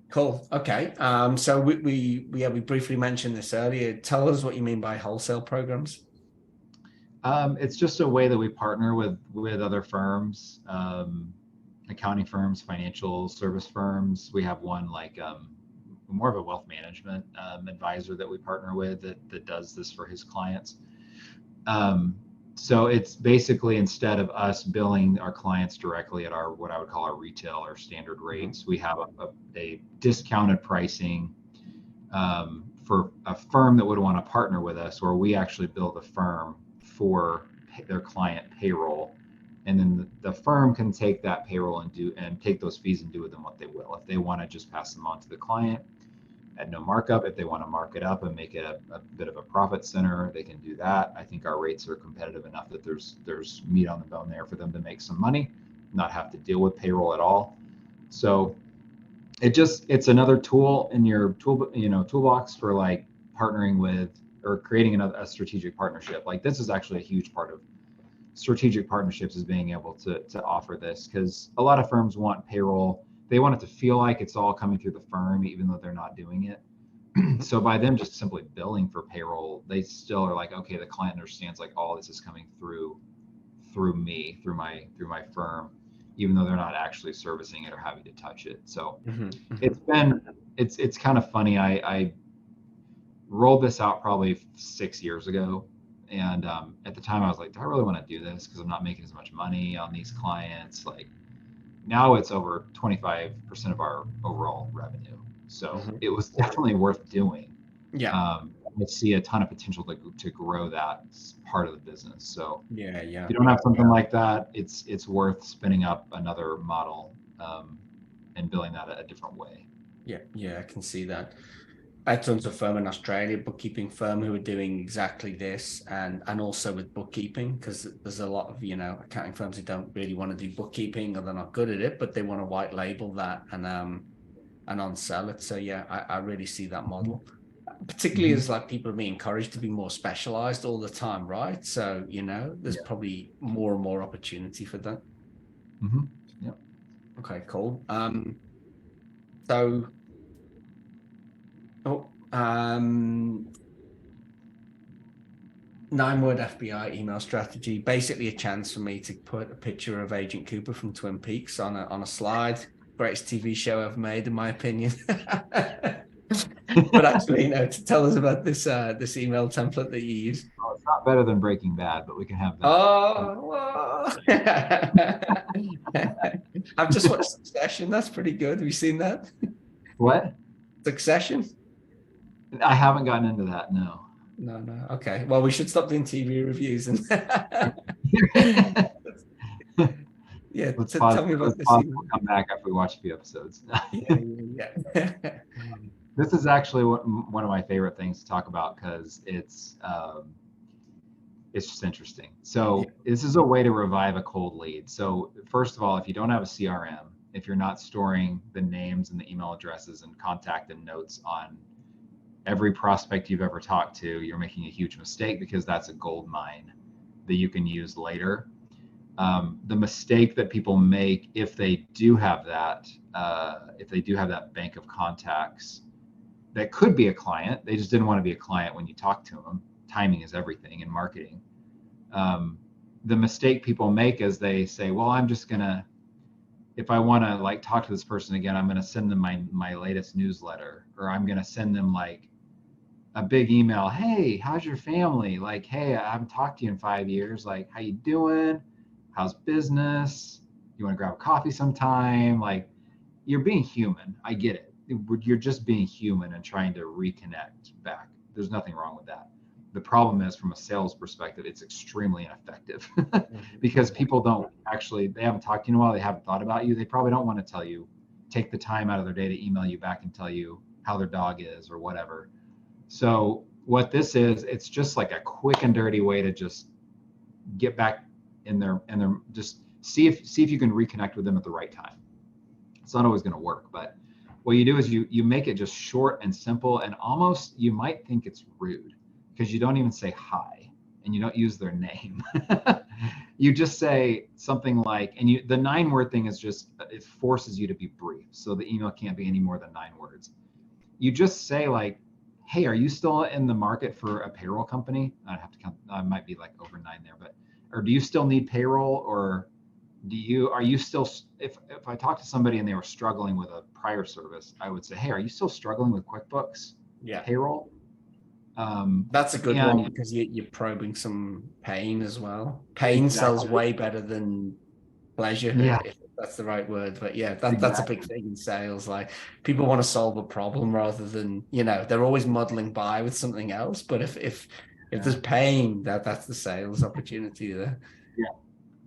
Cool. Okay. So we briefly mentioned this earlier. Tell us what you mean by wholesale programs. It's just a way that we partner with other firms, accounting firms, financial service firms. We have one like more of a wealth management advisor that we partner with that does this for his clients. So it's basically, instead of us billing our clients directly at our, what I would call our retail or standard rates, we have a discounted pricing for a firm that would want to partner with us, where we actually bill the firm for their client payroll. And then the firm can take that payroll and take those fees and do with them what they will. If they want to just pass them on to the client at no markup, if they want to mark it up and make it a bit of a profit center, they can do that. I think our rates are competitive enough that there's meat on the bone there for them to make some money, not have to deal with payroll at all. So it's another tool in your toolbox for like partnering with or creating a strategic partnership. Like, this is actually a huge part of strategic partnerships, is being able to offer this, because a lot of firms want payroll. They want it to feel like it's all coming through the firm, even though they're not doing it. So by them just simply billing for payroll, they still are like, okay, the client understands like all this is coming through me, through my firm, even though they're not actually servicing it or having to touch it. So it's kind of funny. rolled this out probably 6 years ago. And at the time I was like, do I really want to do this? Because I'm not making as much money on these clients. Like now it's over 25% of our overall revenue. So it was definitely worth doing. Yeah. I see a ton of potential to grow that part of the business. So Yeah. if you don't have something like that, it's worth spinning up another model and building that a different way. Yeah, I can see that. I had tons of firm in Australia, bookkeeping firm, who are doing exactly this, and also with bookkeeping, because there's a lot of accounting firms who don't really want to do bookkeeping, or they're not good at it, but they want to white label that and on sell it. So yeah, I really see that model, particularly as like people are being encouraged to be more specialized all the time, right? So there's probably more and more opportunity for that. Yeah. Okay, cool. So, 9-word FBI email strategy. Basically, a chance for me to put a picture of Agent Cooper from Twin Peaks on a slide. Greatest TV show ever made, in my opinion. But actually, to tell us about this email template that you use. Well, it's not better than Breaking Bad, but we can have that. Oh, I've just watched Succession. That's pretty good. Have you seen that? What? Succession? I haven't gotten into that. No. No. Okay. Well, we should stop doing TV reviews and yeah. Tell me about this. We'll come back after we watch a few episodes. Yeah. This is actually one of my favorite things to talk about because it's just interesting. So this is a way to revive a cold lead. So first of all, if you don't have a CRM, if you're not storing the names and the email addresses and contact and notes on every prospect you've ever talked to, you're making a huge mistake, because that's a gold mine that you can use later. The mistake that people make if they do have that bank of contacts that could be a client, they just didn't want to be a client when you talk to them. Timing is everything in marketing. The mistake people make is they say, well, I'm just gonna, if I want to like talk to this person again, I'm going to send them my latest newsletter, or I'm going to send them like a big email. Hey, how's your family? Like, hey, I haven't talked to you in 5 years. Like, how you doing? How's business? You want to grab a coffee sometime? Like, you're being human. I get it. You're just being human and trying to reconnect back. There's nothing wrong with that. The problem is, from a sales perspective, it's extremely ineffective because people they haven't talked to you in a while. They haven't thought about you. They probably don't want to tell you, take the time out of their day to email you back and tell you how their dog is or whatever. So what this is, it's just like a quick and dirty way to just get back in there and just see if you can reconnect with them at the right time. It's not always going to work, but what you do is you make it just short and simple, and almost you might think it's rude because you don't even say hi and you don't use their name. You just say something like, and the 9-word thing is just, it forces you to be brief. So the email can't be any more than 9 words. You just say like, hey, are you still in the market for a payroll company? I'd have to count, I might be like over 9 there, or do you still need payroll? Or are you still, if I talk to somebody and they were struggling with a prior service, I would say, hey, are you still struggling with QuickBooks payroll? That's a good one, because you're probing some pain as well. Pain sells way better than pleasure, if that's the right word. But yeah, that's a big thing in sales. Like, people want to solve a problem rather than, they're always muddling by with something else. But if there's pain, that's the sales opportunity there. Yeah.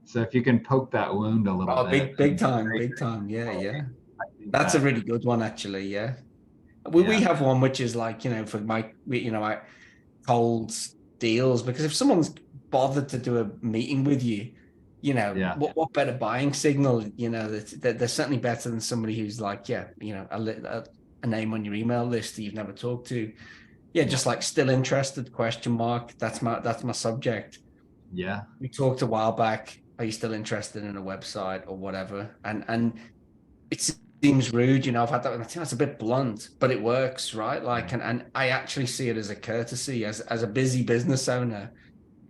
So if you can poke that wound a little bit. Big time. Yeah. That's a really good one, actually. Yeah. We have one which is like, for my cold deals, because if someone's bothered to do a meeting with you, what better buying signal? They're certainly better than somebody who's like, a name on your email list that you've never talked to. Just like, still interested ? That's my subject. Yeah. We talked a while back. Are you still interested in a website or whatever? And it seems rude, I've had that. I think that's a bit blunt, but it works, right? Like, and I actually see it as a courtesy, as a busy business owner.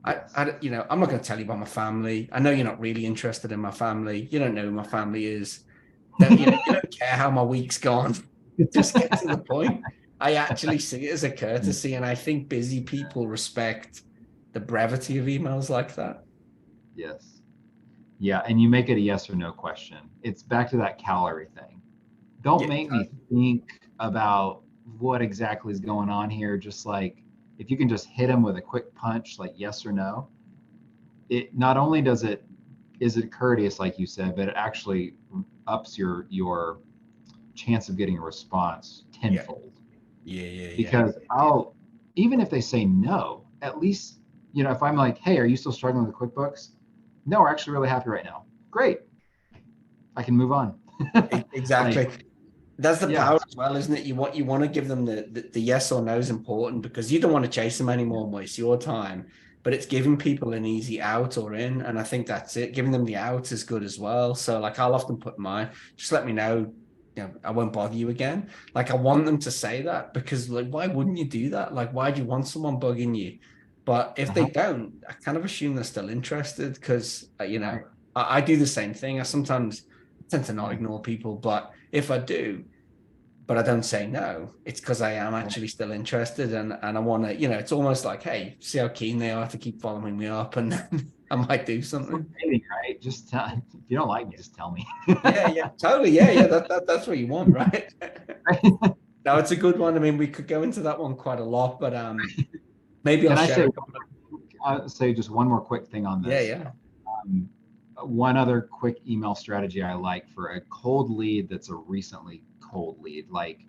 I'm not going to tell you about my family. I know you're not really interested in my family. You don't know who my family is. You don't care how my week's gone. Just get to the point. I actually see it as a courtesy, and I think busy people respect the brevity of emails like that. Yes. Yeah, and you make it a yes or no question. It's back to that calorie thing. Don't Yeah, make me think about what exactly is going on here. Just like if you can just hit them with a quick punch, like yes or no, it not only is it courteous, like you said, but it actually ups your chance of getting a response yeah, tenfold. yeah. Because I'll, even if they say no, at least, if I'm like, hey, are you still struggling with QuickBooks? No, we're actually really happy right now. Great. I can move on. Exactly. Like, That's the yeah. power as well, isn't it? You want to give them the yes or no is important because you don't want to chase them anymore and waste your time. But it's giving people an easy out or in, and I think that's it. Giving them the out is good as well. So like I'll often put mine, just let me know, I won't bother you again. Like I want them to say that because like why wouldn't you do that? Like why do you want someone bugging you? But if they Uh-huh. don't, I kind of assume they're still interested because Right. I do the same thing. I sometimes tend to not Yeah. ignore people, but if I do, but I don't say no, it's because I am Yeah. actually still interested and I want to, it's almost like, hey, see how keen they are to keep following me up and then I might do It's like something. dating, right? Just tell, if you don't like me, just tell me. Yeah, totally. Yeah. That's what you want, right? No, it's a good one. I mean, we could go into that one quite a lot, but maybe I'll Can I share say, a couple of, say just one more quick thing on this? yeah. Um, One other quick email strategy I like for a cold lead that's a recently cold lead, like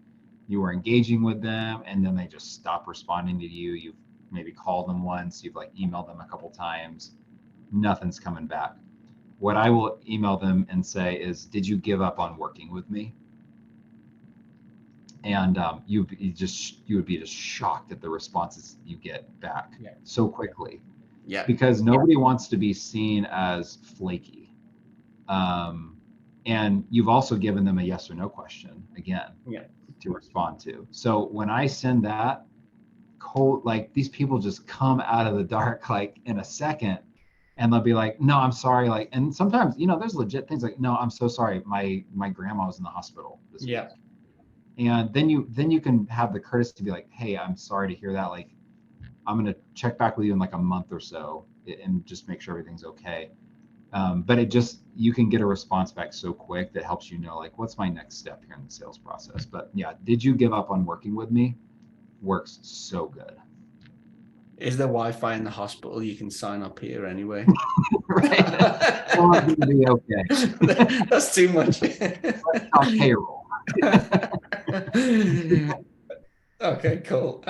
you were engaging with them and then they just stop responding to you. You've maybe called them once, you've like emailed them a couple times, nothing's coming back. What I will email them and say is, did you give up on working with me? And you would be just shocked at the responses you get back Yeah. so quickly, Yeah. because nobody wants to be seen as flaky. And you've also given them a yes or no question again Yeah. to respond to. So when I send that cold, like these people just come out of the dark like in a second, and they'll be like, no, I'm sorry. Like, and sometimes, there's legit things like, no, I'm so sorry. My grandma was in the hospital this week. Yeah. And then you can have the courtesy to be like, hey, I'm sorry to hear that. Like, I'm going to check back with you in like a month or so and just make sure everything's okay. But you can get a response back so quick that helps like, what's my next step here in the sales process? But yeah, did you give up on working with me? Works so good. Is there Wi-Fi in the hospital? You can sign up here anyway. Right. I want you to be okay. That's too much. Let's talk payroll. Okay, cool.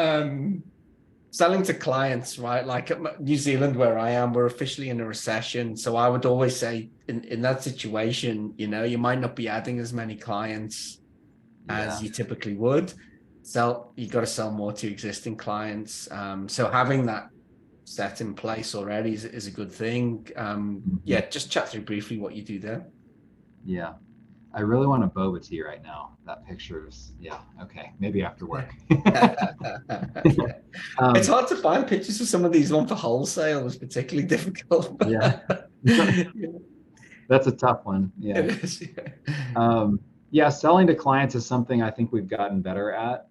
Selling to clients, right? Like at New Zealand, where I am, we're officially in a recession. So I would always say in that situation, you might not be adding as many clients as Yeah. you typically would. You got to sell more to existing clients. So having that set in place already is a good thing. Yeah, just chat through briefly what you do there. Yeah. I really want a boba tea right now. That picture is, yeah, okay. Maybe after work. Yeah. It's hard to find pictures of some of these. One for wholesale is particularly difficult. Yeah. That's a tough one. Yeah. It is. Yeah, selling to clients is something I think we've gotten better at.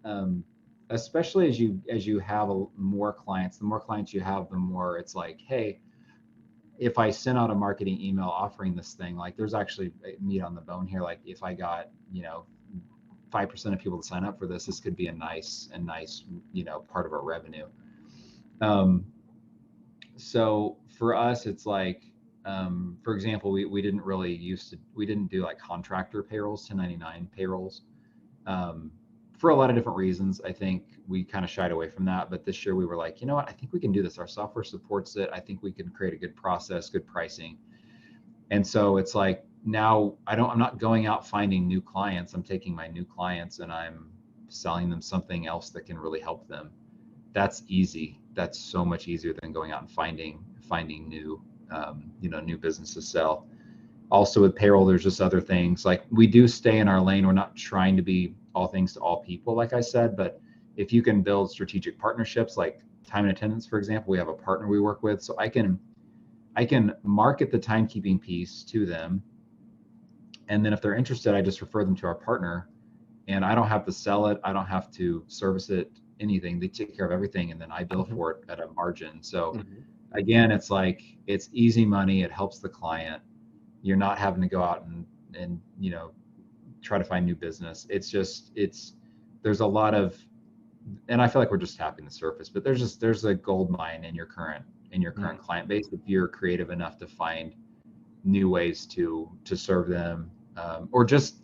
Especially as you have more clients. The more clients you have, the more it's like, hey, if I send out a marketing email offering this thing, like there's actually meat on the bone here. Like if I got 5% of people to sign up for this could be a nice part of our revenue. So for us, it's like, for example, we didn't do like contractor payrolls, 1099 payrolls, for a lot of different reasons. I think we kind of shied away from that, but this year we were like, you know what, I think we can do this. Our software supports it. I think we can create a good process, good pricing. And so it's like, now I'm not going out finding new clients. I'm taking my new clients and I'm selling them something else that can really help them. That's easy. That's so much easier than going out and finding new, new business to sell. Also with payroll, there's just other things like we do stay in our lane. We're not trying to be all things to all people, like I said, but if you can build strategic partnerships, like time and attendance, for example, we have a partner we work with, so I can market the timekeeping piece to them. And then if they're interested, I just refer them to our partner. and I don't have to sell it. I don't have to service it, anything. They take care of everything, and then I bill for it at a margin. So again, it's like, it's easy money. It helps the client. You're not having to go out and try to find new business. There's a lot of, and I feel like we're just tapping the surface, but there's a gold mine in your current client base if you're creative enough to find new ways to serve them, or just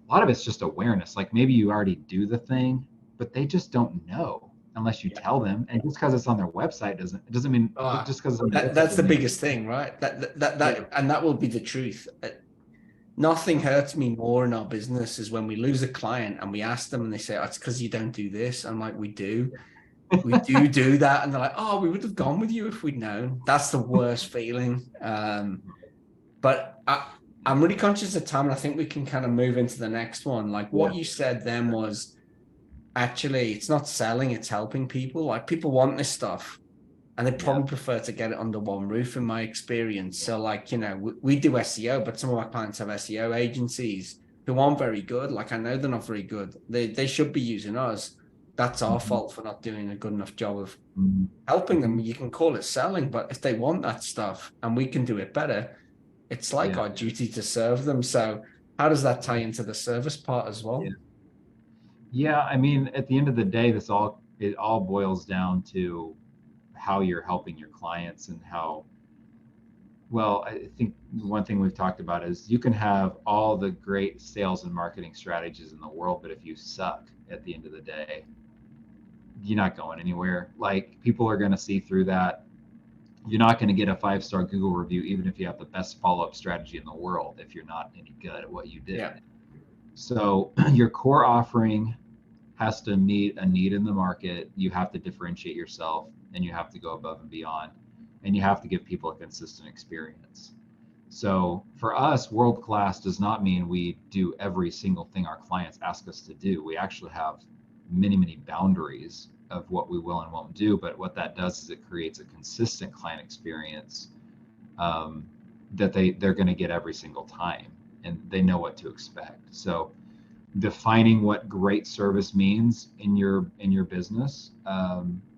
a lot of it's just awareness. Like maybe you already do the thing, but they just don't know unless you tell them. And just because it's on their website doesn't mean just because that's the biggest thing, right? And that will be the truth. Nothing hurts me more in our business is when we lose a client and we ask them and they say, oh, it's because you don't do this. I'm like, we do that. And they're like, oh, we would have gone with you if we'd known. That's the worst feeling. But I'm really conscious of time, and I think we can kind of move into the next one. Like what you said then was, actually, it's not selling, it's helping people. Like people want this stuff, and they probably prefer to get it under one roof, in my experience. So like, we do SEO, but some of our clients have SEO agencies who aren't very good. Like I know they're not very good. They should be using us. That's our fault for not doing a good enough job of helping them. You can call it selling, but if they want that stuff and we can do it better, it's like our duty to serve them. So how does that tie into the service part as well? Yeah, I mean, at the end of the day, it all boils down to how you're helping your clients and how well. I think one thing we've talked about is you can have all the great sales and marketing strategies in the world, but if you suck at the end of the day, you're not going anywhere. Like people are going to see through that. You're not going to get a 5-star Google review, even if you have the best follow-up strategy in the world, if you're not any good at what you did. So your core offering has to meet a need in the market. You have to differentiate yourself, and you have to go above and beyond, and you have to give people a consistent experience. So for us, world-class does not mean we do every single thing our clients ask us to do. We actually have many, many boundaries of what we will and won't do. But what that does is it creates a consistent client experience that they're going to get every single time, and they know what to expect. So defining what great service means in your business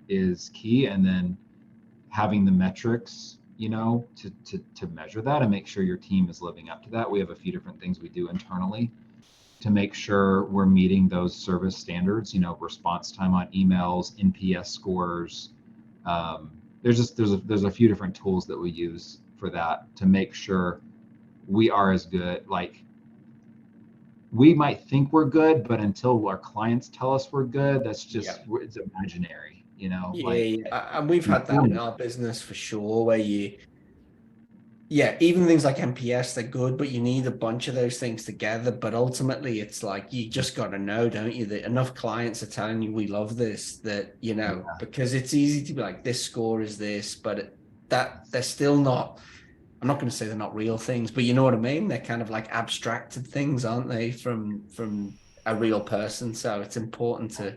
is key, and then having the metrics, to measure that and make sure your team is living up to that. We have a few different things we do internally to make sure we're meeting those service standards, response time on emails, NPS scores. There's a few different tools that we use for that to make sure we are as good. Like we might think we're good, but until our clients tell us we're good, that's just, it's imaginary, And we've had that in our business for sure, where even things like NPS, they're good, but you need a bunch of those things together. But ultimately, it's like, you just got to know, don't you, that enough clients are telling you we love this, that, because it's easy to be like, this score is this, but that they're still not, I'm not going to say they're not real things, but you know what I mean? They're kind of like abstracted things, aren't they, from a real person? So it's important to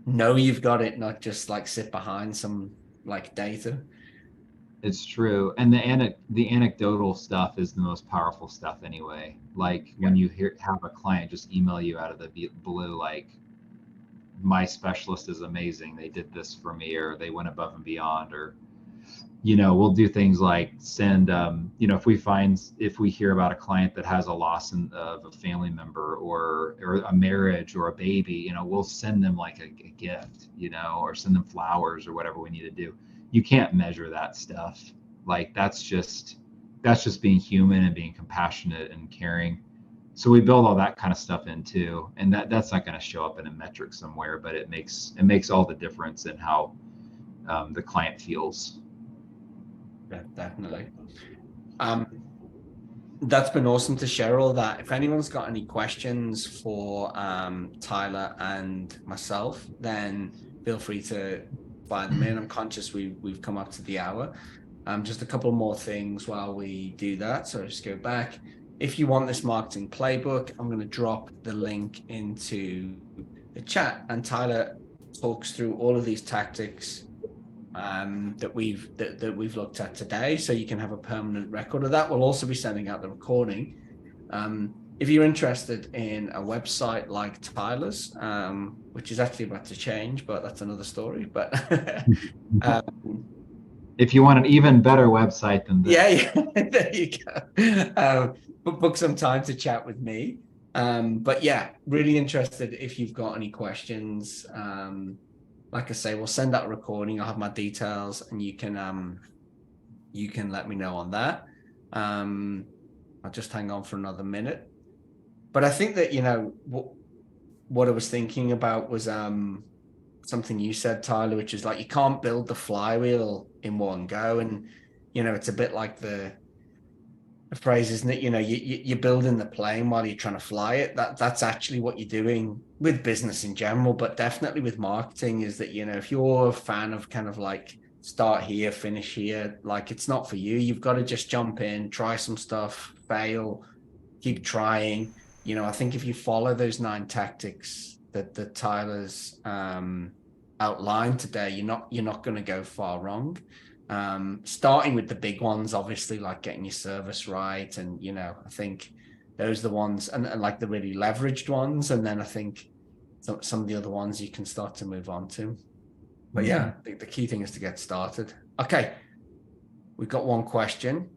know you've got it, not just like sit behind some like data. It's true. And the anecdotal stuff is the most powerful stuff anyway. Like when you have a client just email you out of the blue, like, my specialist is amazing, they did this for me, or they went above and beyond, or, we'll do things like send, if we hear about a client that has a loss of a family member or a marriage or a baby, we'll send them like a gift, or send them flowers or whatever we need to do. You can't measure that stuff. Like that's just being human and being compassionate and caring. So we build all that kind of stuff in too, and that's not going to show up in a metric somewhere, but it makes all the difference in how the client feels. Yeah, definitely. That's been awesome to share all that. If anyone's got any questions for Tyler and myself, then feel free to fire them in. I'm conscious we've come up to the hour. Just a couple more things while we do that. So just go back. If you want this marketing playbook, I'm going to drop the link into the chat, and Tyler talks through all of these tactics that we've looked at today, so you can have a permanent record of that. We'll also be sending out the recording. if you're interested in a website like Tyler's, which is actually about to change, but that's another story. But if you want an even better website than this. yeah, there you go. But book some time to chat with me. But yeah, really interested if you've got any questions. Like I say, we'll send out a recording. I'll have my details, and you can let me know on that. I'll just hang on for another minute. But I think that, what I was thinking about was something you said, Tyler, which is like, you can't build the flywheel in one go. And, it's a bit like the phrase, isn't it? You're building the plane while you're trying to fly it. That's actually what you're doing with business in general, but definitely with marketing, is that, if you're a fan of kind of like start here, finish here, like, it's not for you. You've got to just jump in, try some stuff, fail, keep trying. I think if you follow those 9 tactics that Tyler's outlined today, you're not going to go far wrong. Starting with the big ones, obviously, like getting your service right, and I think those are the ones, and like the really leveraged ones, and then I think some of the other ones you can start to move on to. But yeah, I think the key thing is to get started. Okay, we've got one question.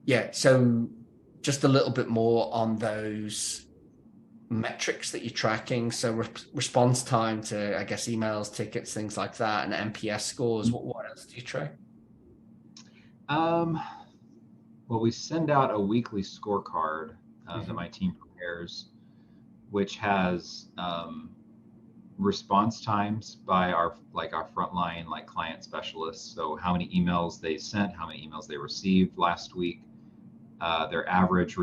Yeah, so just a little bit more on those metrics that you're tracking. So response time to, I guess, emails, tickets, things like that, and NPS scores. What else do you track? Well, we send out a weekly scorecard that my team prepares, which has response times by our frontline client specialists. So how many emails they sent, how many emails they received last week, their average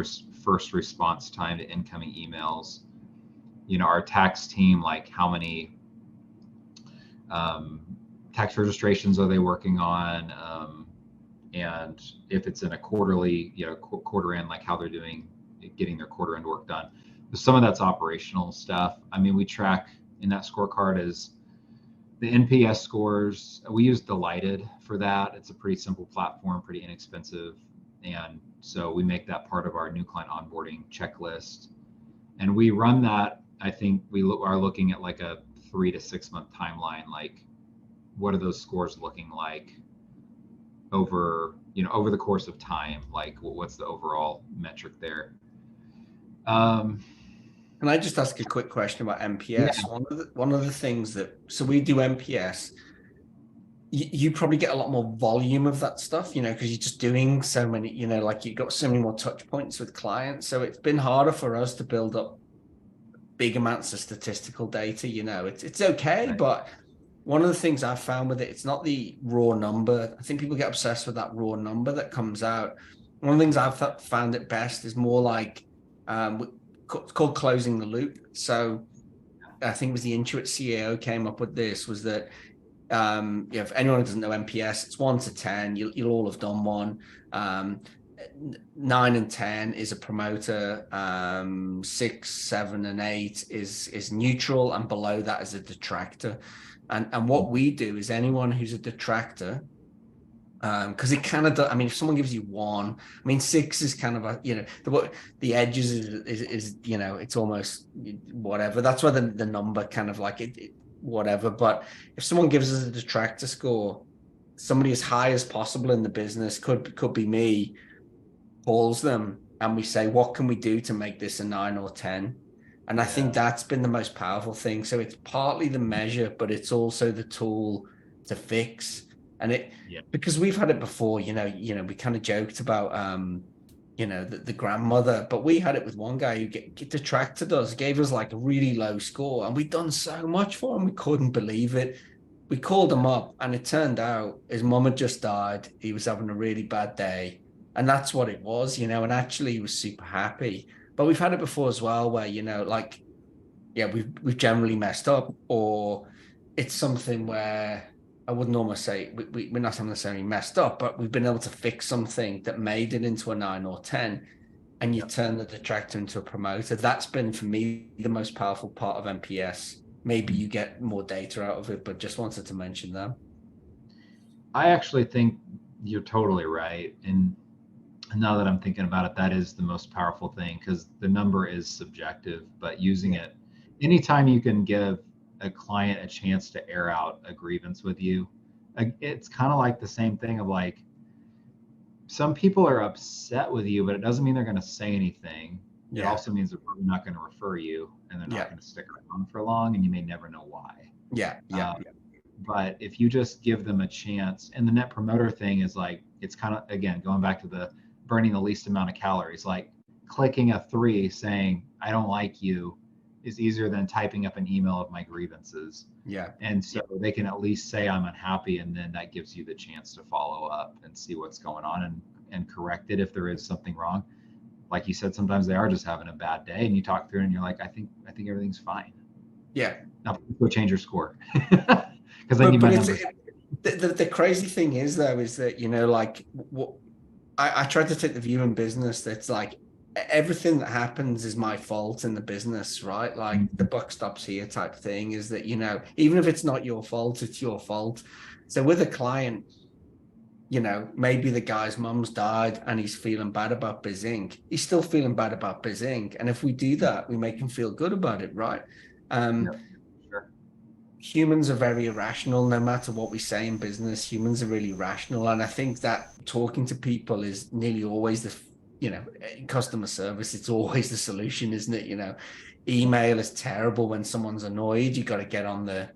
first response time to incoming emails. Our tax team, like how many tax registrations are they working on, and if it's in a quarterly, quarter end, like how they're doing getting their quarter end work done. But some of that's operational stuff. I mean, we track in that scorecard is the NPS scores. We use Delighted for that. It's a pretty simple platform, pretty inexpensive. And so we make that part of our new client onboarding checklist. And we run that, I think we are looking at like a 3 to 6 month timeline. Like, what are those scores looking like over the course of time? Like, what's the overall metric there? Can I just ask a quick question about NPS? Yeah. One of the things so we do NPS. You probably get a lot more volume of that stuff, because you're just doing so many, like you've got so many more touch points with clients. So it's been harder for us to build up big amounts of statistical data. It's okay, right. But one of the things I've found with it, it's not the raw number. I think people get obsessed with that raw number that comes out. One of the things I've found it best is more like, it's called closing the loop. So I think it was the Intuit CAO came up with this, was that, if anyone who doesn't know NPS, it's 1 to 10. You'll all have done one. 9 and 10 is a promoter. 6, 7, and 8 is neutral, and below that is a detractor. And what we do is anyone who's a detractor, because it kind of, I mean, if someone gives you 1, I mean, 6 is kind of the edges is it's almost whatever. That's why the number kind of like it whatever. But if someone gives us a detractor score, somebody as high as possible in the business, could be me, calls them, and we say, what can we do to make this a 9 or 10? And I think that's been the most powerful thing. So it's partly the measure, but it's also the tool to fix. And because we've had it before, we kind of joked about the grandmother, but we had it with one guy who detracted us, gave us like a really low score, and we'd done so much for him, we couldn't believe it. We called him up, and it turned out his mum had just died. He was having a really bad day, and that's what it was, and actually he was super happy. But we've had it before as well, where we've generally messed up, or it's something where I wouldn't almost say we're not necessarily messed up, but we've been able to fix something that made it into a 9 or 10, and you turn the detractor into a promoter. That's been, for me, the most powerful part of NPS. Maybe you get more data out of it, but just wanted to mention that. I actually think you're totally right. And now that I'm thinking about it, that is the most powerful thing, because the number is subjective, but using it anytime you can give a client a chance to air out a grievance with you, it's kind of like the same thing of like, some people are upset with you, but it doesn't mean they're going to say anything. It also means they're probably not going to refer you, and they're not going to stick around for long, and you may never know why. But if you just give them a chance, and the net promoter thing is like, it's kind of, again, going back to the burning the least amount of calories, like clicking a 3 saying, I don't like you, is easier than typing up an email of my grievances. And so they can at least say I'm unhappy, and then that gives you the chance to follow up and see what's going on, and correct it if there is something wrong. Like you said, sometimes they are just having a bad day, and you talk through it and you're like, I think everything's fine. Now go change your score. Because then the crazy thing is, though, is that, you know, like what I tried to take the view in business that's like, everything that happens is my fault in the business, right? Like the buck stops here type thing, is that, you know, even if it's not your fault, it's your fault. So with a client, you know, maybe the guy's mum's died and he's feeling bad about Bizink. He's still feeling bad about Bizink. And if we do that, we make him feel good about it, right? Humans are very irrational. No matter what we say in business, humans are really rational. And I think that talking to people is nearly always the, you know, in customer service, it's always the solution, isn't it? You know, email is terrible when someone's annoyed. You got to get on the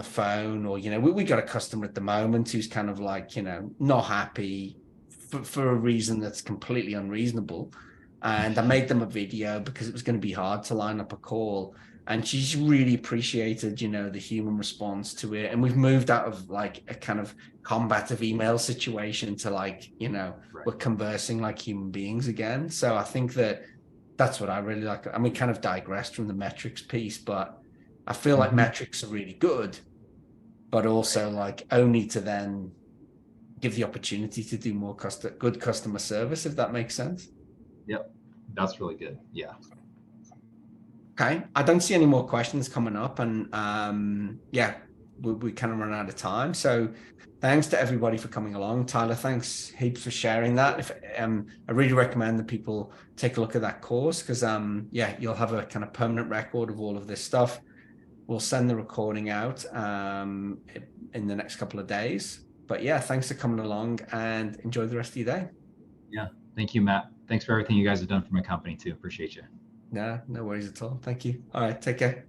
phone, or, you know, we got a customer at the moment who's kind of like, you know, not happy for a reason that's completely unreasonable. And I made them a video because it was going to be hard to line up a call. And she's really appreciated, you know, the human response to it. And we've moved out of like a kind of combative email situation to like, you know, we're conversing like human beings again. So I think that's what I really like. And we kind of digressed from the metrics piece, but I feel like metrics are really good, but also like only to then give the opportunity to do more good customer service, if that makes sense. Yep, that's really good. Yeah. Okay, I don't see any more questions coming up, and we kind of run out of time. So thanks to everybody for coming along. Tyler, thanks heaps for sharing that. I really recommend that people take a look at that course, because you'll have a kind of permanent record of all of this stuff. We'll send the recording out in the next couple of days. But yeah, thanks for coming along, and enjoy the rest of your day. Yeah, thank you, Matt. Thanks for everything you guys have done for my company too. Appreciate you. No worries at all. Thank you. All right, take care.